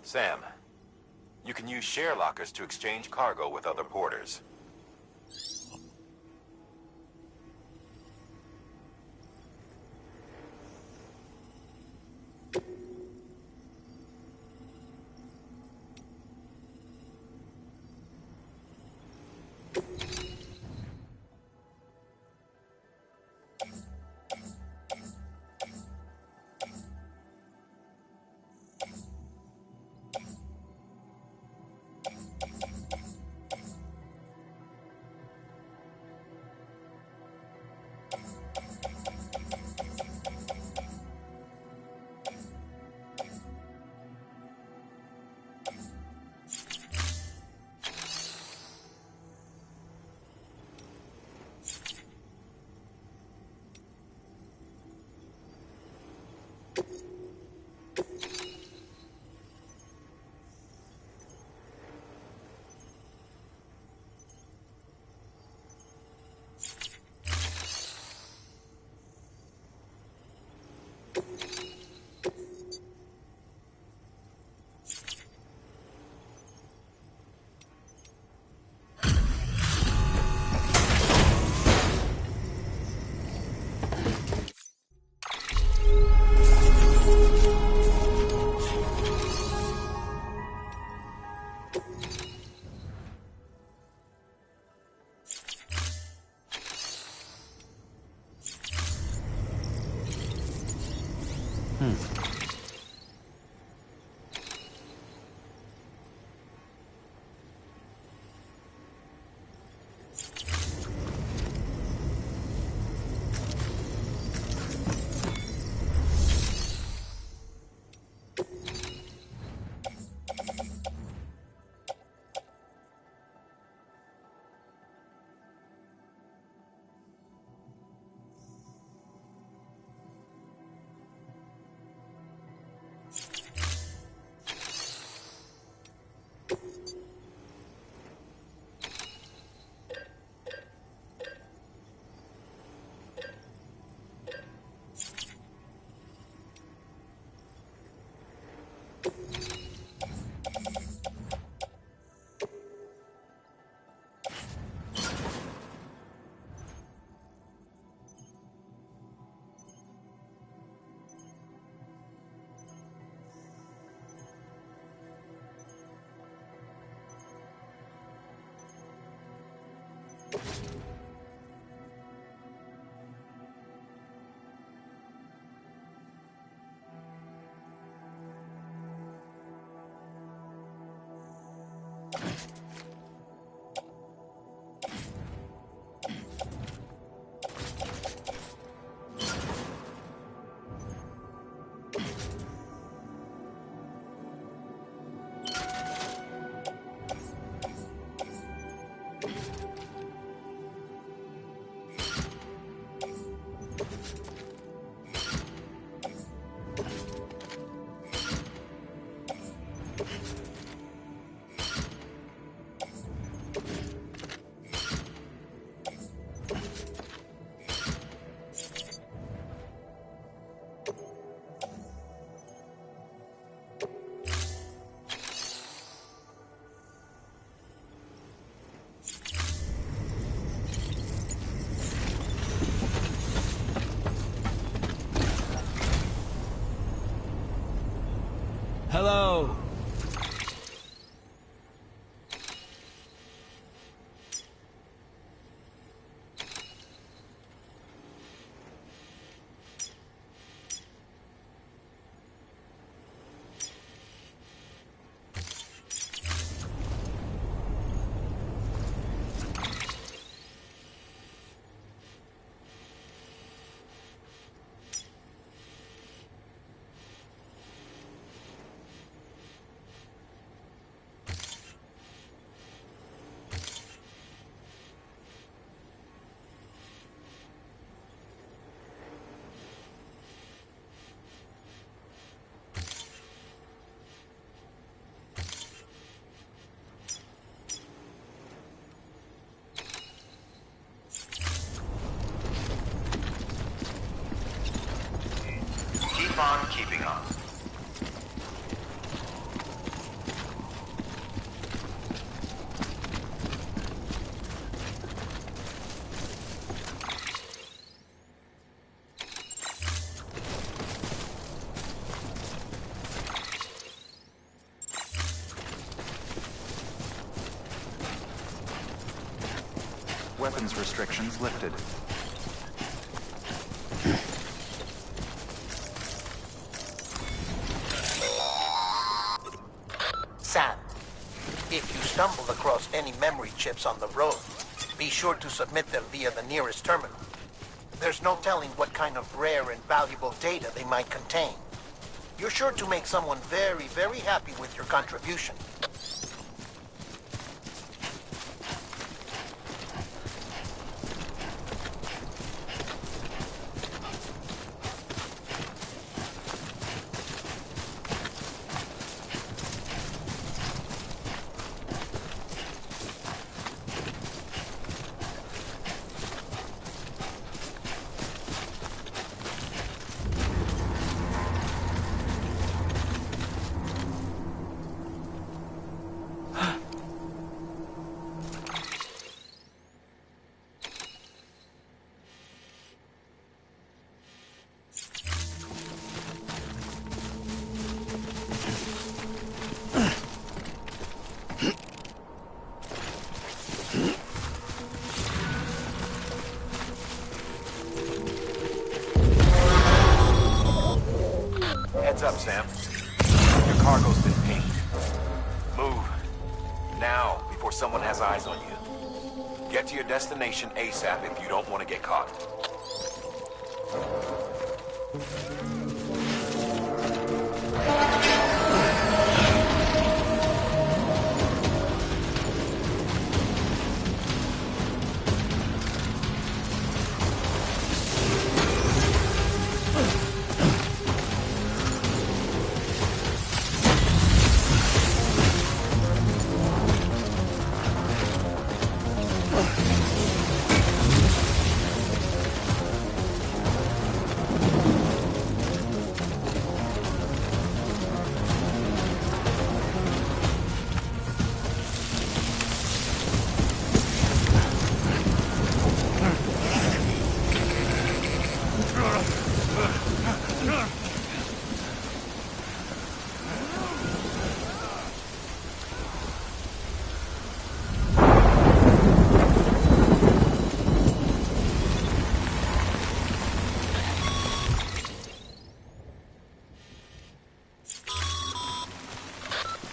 Sam, you can use share lockers to exchange cargo with other porters. Hello. Weapons restrictions lifted. Sam, if you stumble across any memory chips on the road, be sure to submit them via the nearest terminal. There's no telling what kind of rare and valuable data they might contain. You're sure to make someone very, very happy with your contribution. Heads up, Sam. Your cargo's been pinged. Move. Now, before someone has eyes on you. Get to your destination ASAP if you don't want to get caught.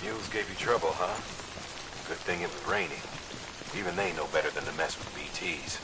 Mules gave you trouble, huh? Good thing it was raining. Even they know better than to mess with BTs.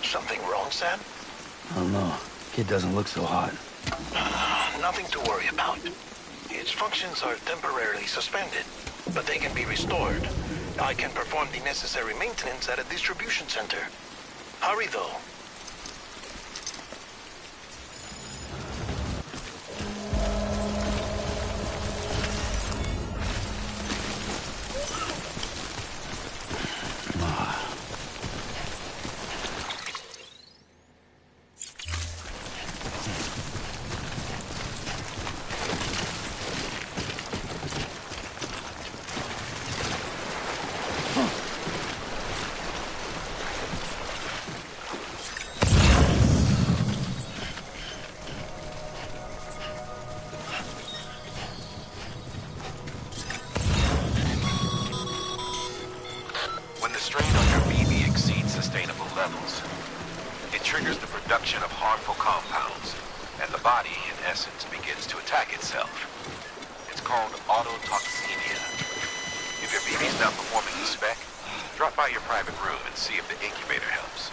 Something wrong, Sam? I don't know. Kid doesn't look so hot. Nothing to worry about. Its functions are temporarily suspended, but they can be restored. I can perform the necessary maintenance at a distribution center. Hurry, though. When the strain on your BB exceeds sustainable levels, it triggers the production of harmful compounds, and the body, in essence, begins to attack itself. It's called autotoxemia. If your BB's not performing the spec, drop by your private room and see if the incubator helps.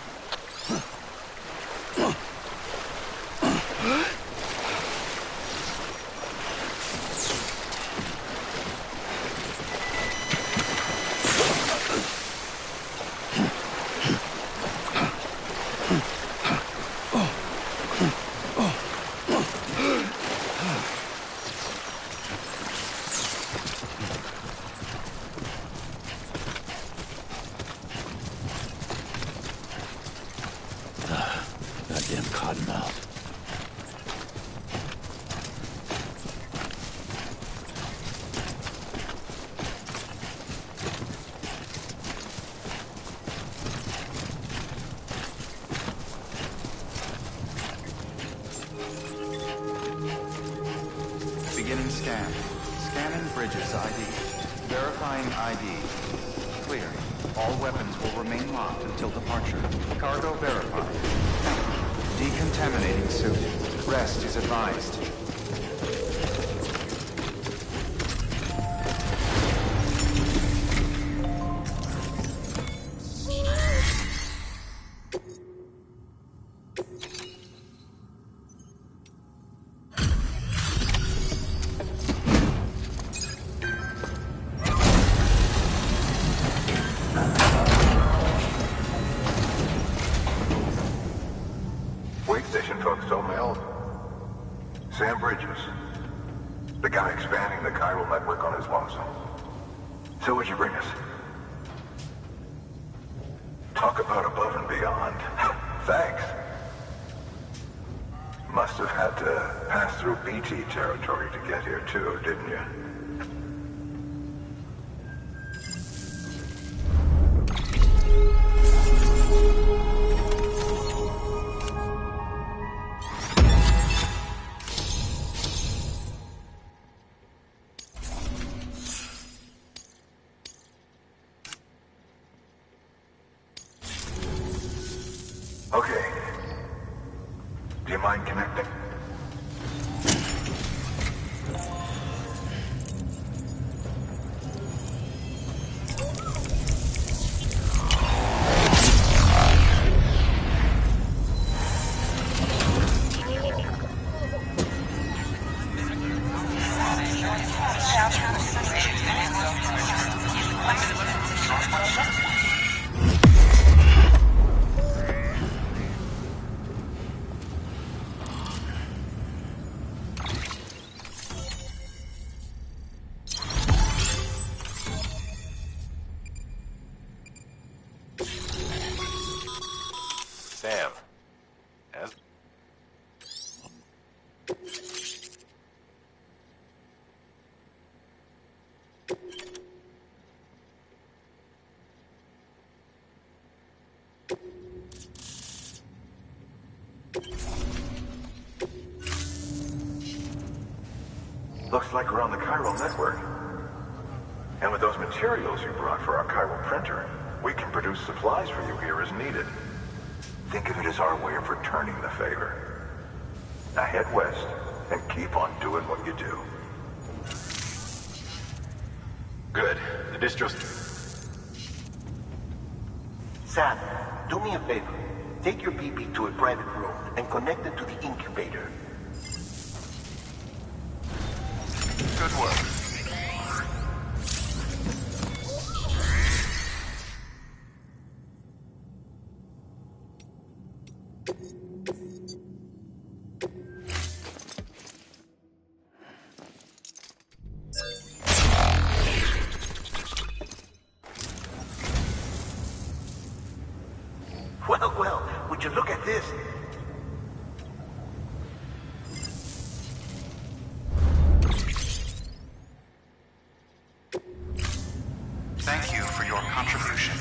Goddamn cottonmouth. Beginning scan. Scanning Bridges ID. Verifying ID. Clear. All weapons will remain locked until departure. Cargo verified. Decontaminating suit. Rest is advised. Wait station folks told me Sam Bridges. The guy expanding the chiral network on his lonesome. So what'd you bring us? Talk about above and beyond. Thanks. Must have had to pass through BT territory to get here too, didn't you? Okay. Do you mind connecting? Sam. As Looks like we're on the chiral network. And with those materials you brought for our chiral printer, we can produce supplies for you here as needed. Think of it as our way of returning the favor. Now head west and keep on doing what you do. Good. The distro's... Sam, do me a favor. Take your BB to a private room and connect it to the incubator. Good work. Well, would you look at this? Thank you for your contribution.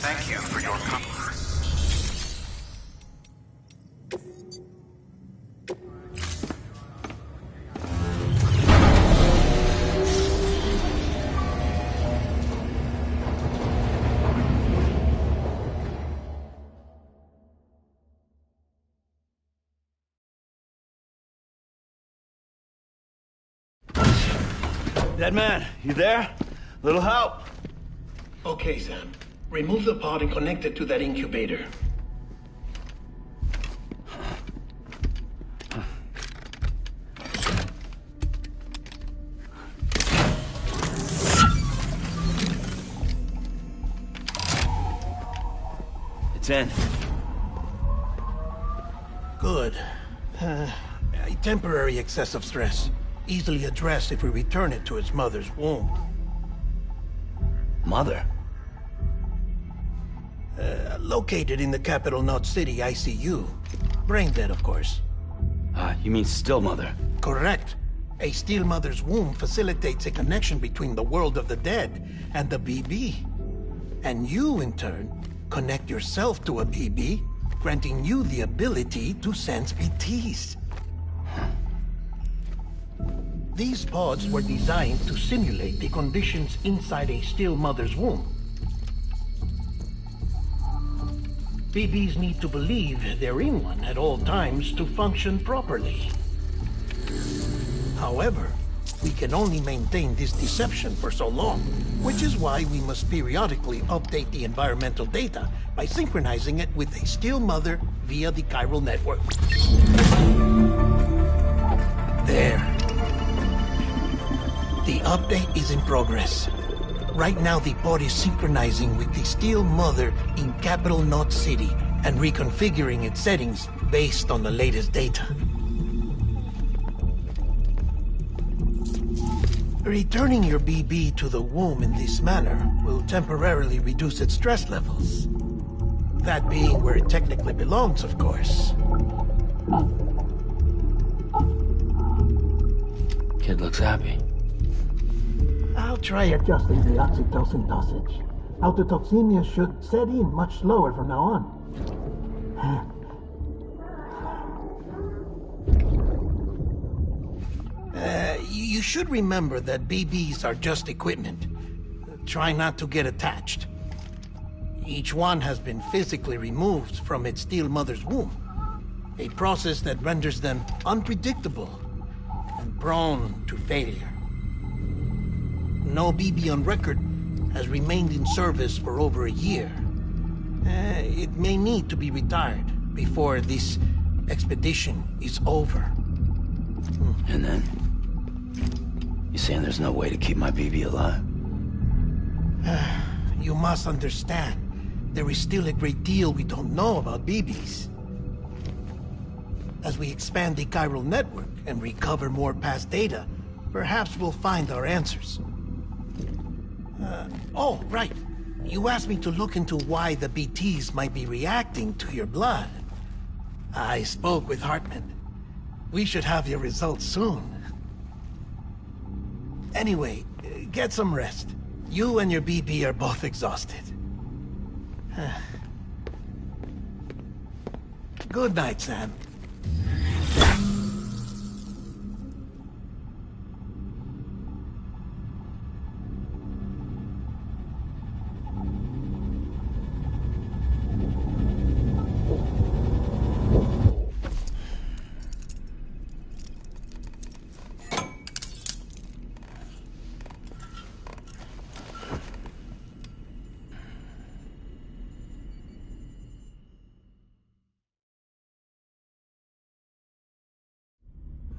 Thank you for your Dead man, you there? Little help? Okay, Sam. Remove the pod and connect it to that incubator. It's in. Good. A temporary excess of stress. Easily addressed if we return it to its mother's womb. Mother? Located in the capital Knot City ICU. Brain dead, of course. You mean still mother? Correct. A still mother's womb facilitates a connection between the world of the dead and the BB. And you, in turn, connect yourself to a BB, granting you the ability to sense BTs. These pods were designed to simulate the conditions inside a still mother's womb. BBs need to believe they're in one at all times to function properly. However, we can only maintain this deception for so long, which is why we must periodically update the environmental data by synchronizing it with a still mother via the chiral network. There. The update is in progress. Right now, the pod is synchronizing with the still mother in capital Knot City and reconfiguring its settings based on the latest data. Returning your BB to the womb in this manner will temporarily reduce its stress levels. That being where it technically belongs, of course. Kid looks happy. I'll try adjusting the oxytocin dosage. Autotoxemia should set in much slower from now on. You should remember that BBs are just equipment. Try not to get attached. Each one has been physically removed from its still mother's womb. A process that renders them unpredictable and prone to failure. No BB on record has remained in service for over a year. It may need to be retired before this expedition is over. And then? You saying there's no way to keep my BB alive? You must understand. There is still a great deal we don't know about BBs. As we expand the chiral network and recover more past data, perhaps we'll find our answers. Oh, right. You asked me to look into why the BTs might be reacting to your blood. I spoke with Hartman. We should have your results soon. Anyway, get some rest. You and your BB are both exhausted. Good night, Sam.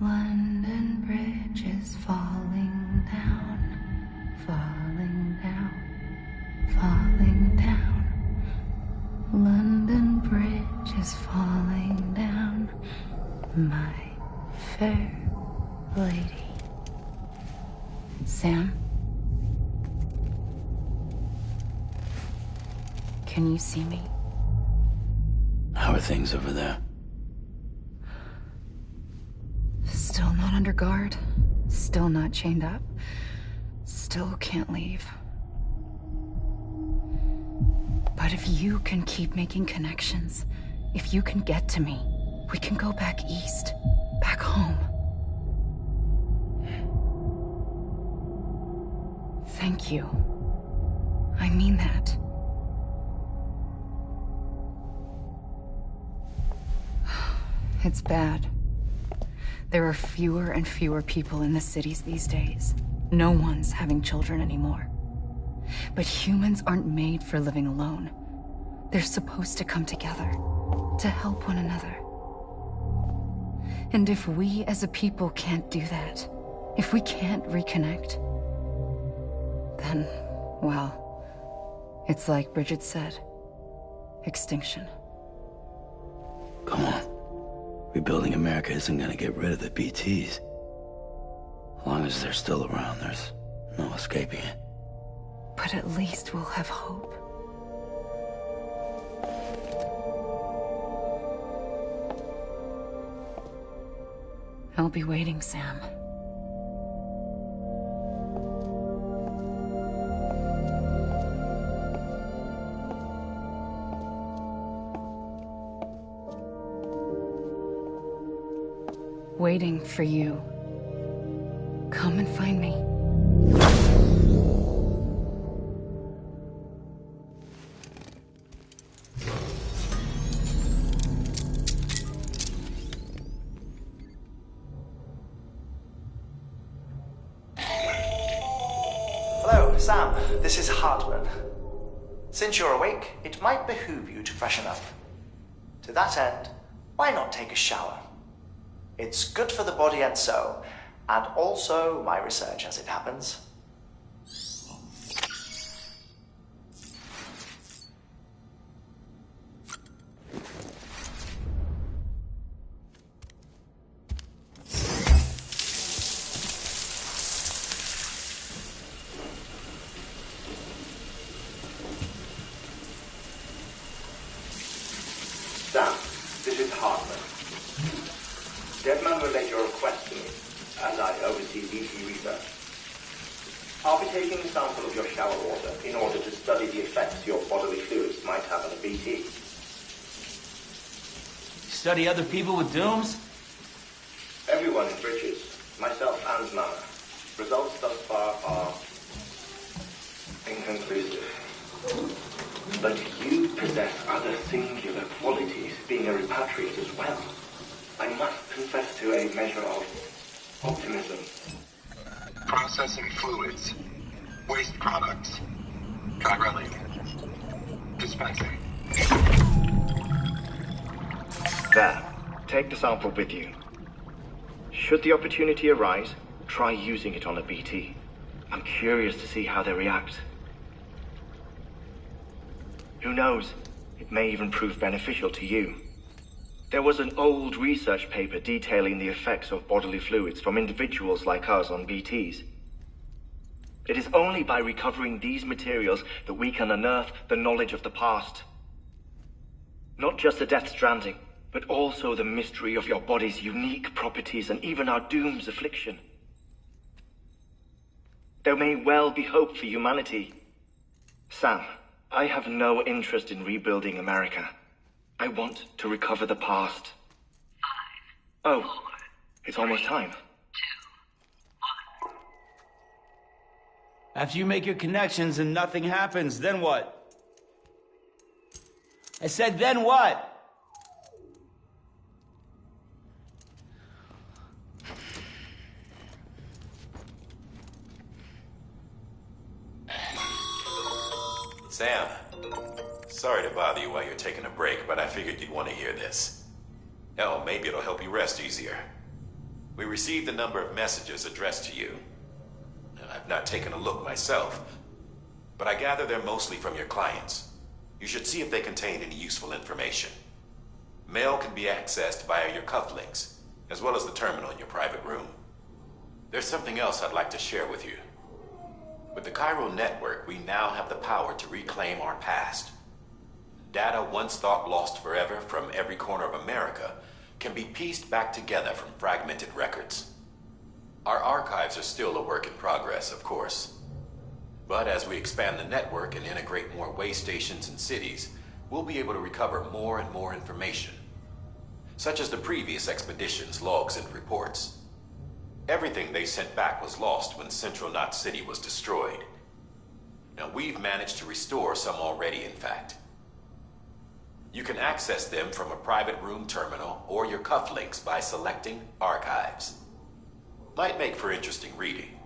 London Bridge is falling down, falling down, falling down. London Bridge is falling down, my fair lady. Sam? Can you see me? How are things over there? Still not under guard. Still not chained up. Still can't leave. But if you can keep making connections, if you can get to me, we can go back east. Back home. Thank you. I mean that. It's bad. There are fewer and fewer people in the cities these days. No one's having children anymore. But humans aren't made for living alone. They're supposed to come together, to help one another. And if we as a people can't do that, if we can't reconnect, then, well, it's like Bridget said, extinction. Come on. Rebuilding America isn't gonna get rid of the BTs. As long as they're still around, there's no escaping it. But at least we'll have hope. I'll be waiting, Sam. Waiting for you. Come and find me. Hello, Sam. This is Hartman. Since you're awake, it might behoove you to freshen up. To that end, why not take a shower? It's good for the body and soul, and also my research as it happens. Sam, this is Hartman. Deadman relayed your request to me, as I oversee BT research. I'll be taking a sample of your shower water in order to study the effects your bodily fluids might have on a BT. Study other people with dooms? Everyone in Bridges, myself and Mama. Results thus far are inconclusive. But you possess other singular qualities, being a repatriate as well. I must confess to a measure of optimism. Processing fluids. Waste products. Chirality. Dispensing. There. Take the sample with you. Should the opportunity arise, try using it on a BT. I'm curious to see how they react. Who knows? It may even prove beneficial to you. There was an old research paper detailing the effects of bodily fluids from individuals like us on BTs. It is only by recovering these materials that we can unearth the knowledge of the past. Not just the Death Stranding, but also the mystery of your body's unique properties and even our doom's affliction. There may well be hope for humanity. Sam, I have no interest in rebuilding America. I want to recover the past. 5, 4, it's almost time. 2, 1. After you make your connections and nothing happens, then what? I said, then what? Sam, sorry to bother you while you're taking a break, but I figured you'd want to hear this. Hell, maybe it'll help you rest easier. We received a number of messages addressed to you. I've not taken a look myself, but I gather they're mostly from your clients. You should see if they contain any useful information. Mail can be accessed via your cufflinks, as well as the terminal in your private room. There's something else I'd like to share with you. With the chiral network, we now have the power to reclaim our past. Data once thought lost forever from every corner of America can be pieced back together from fragmented records. Our archives are still a work in progress, of course. But as we expand the network and integrate more way stations and cities, we'll be able to recover more and more information, such as the previous expedition's logs and reports. Everything they sent back was lost when Central Knot City was destroyed. Now, we've managed to restore some already, in fact. You can access them from a private room terminal or your cufflinks by selecting Archives. Might make for interesting reading.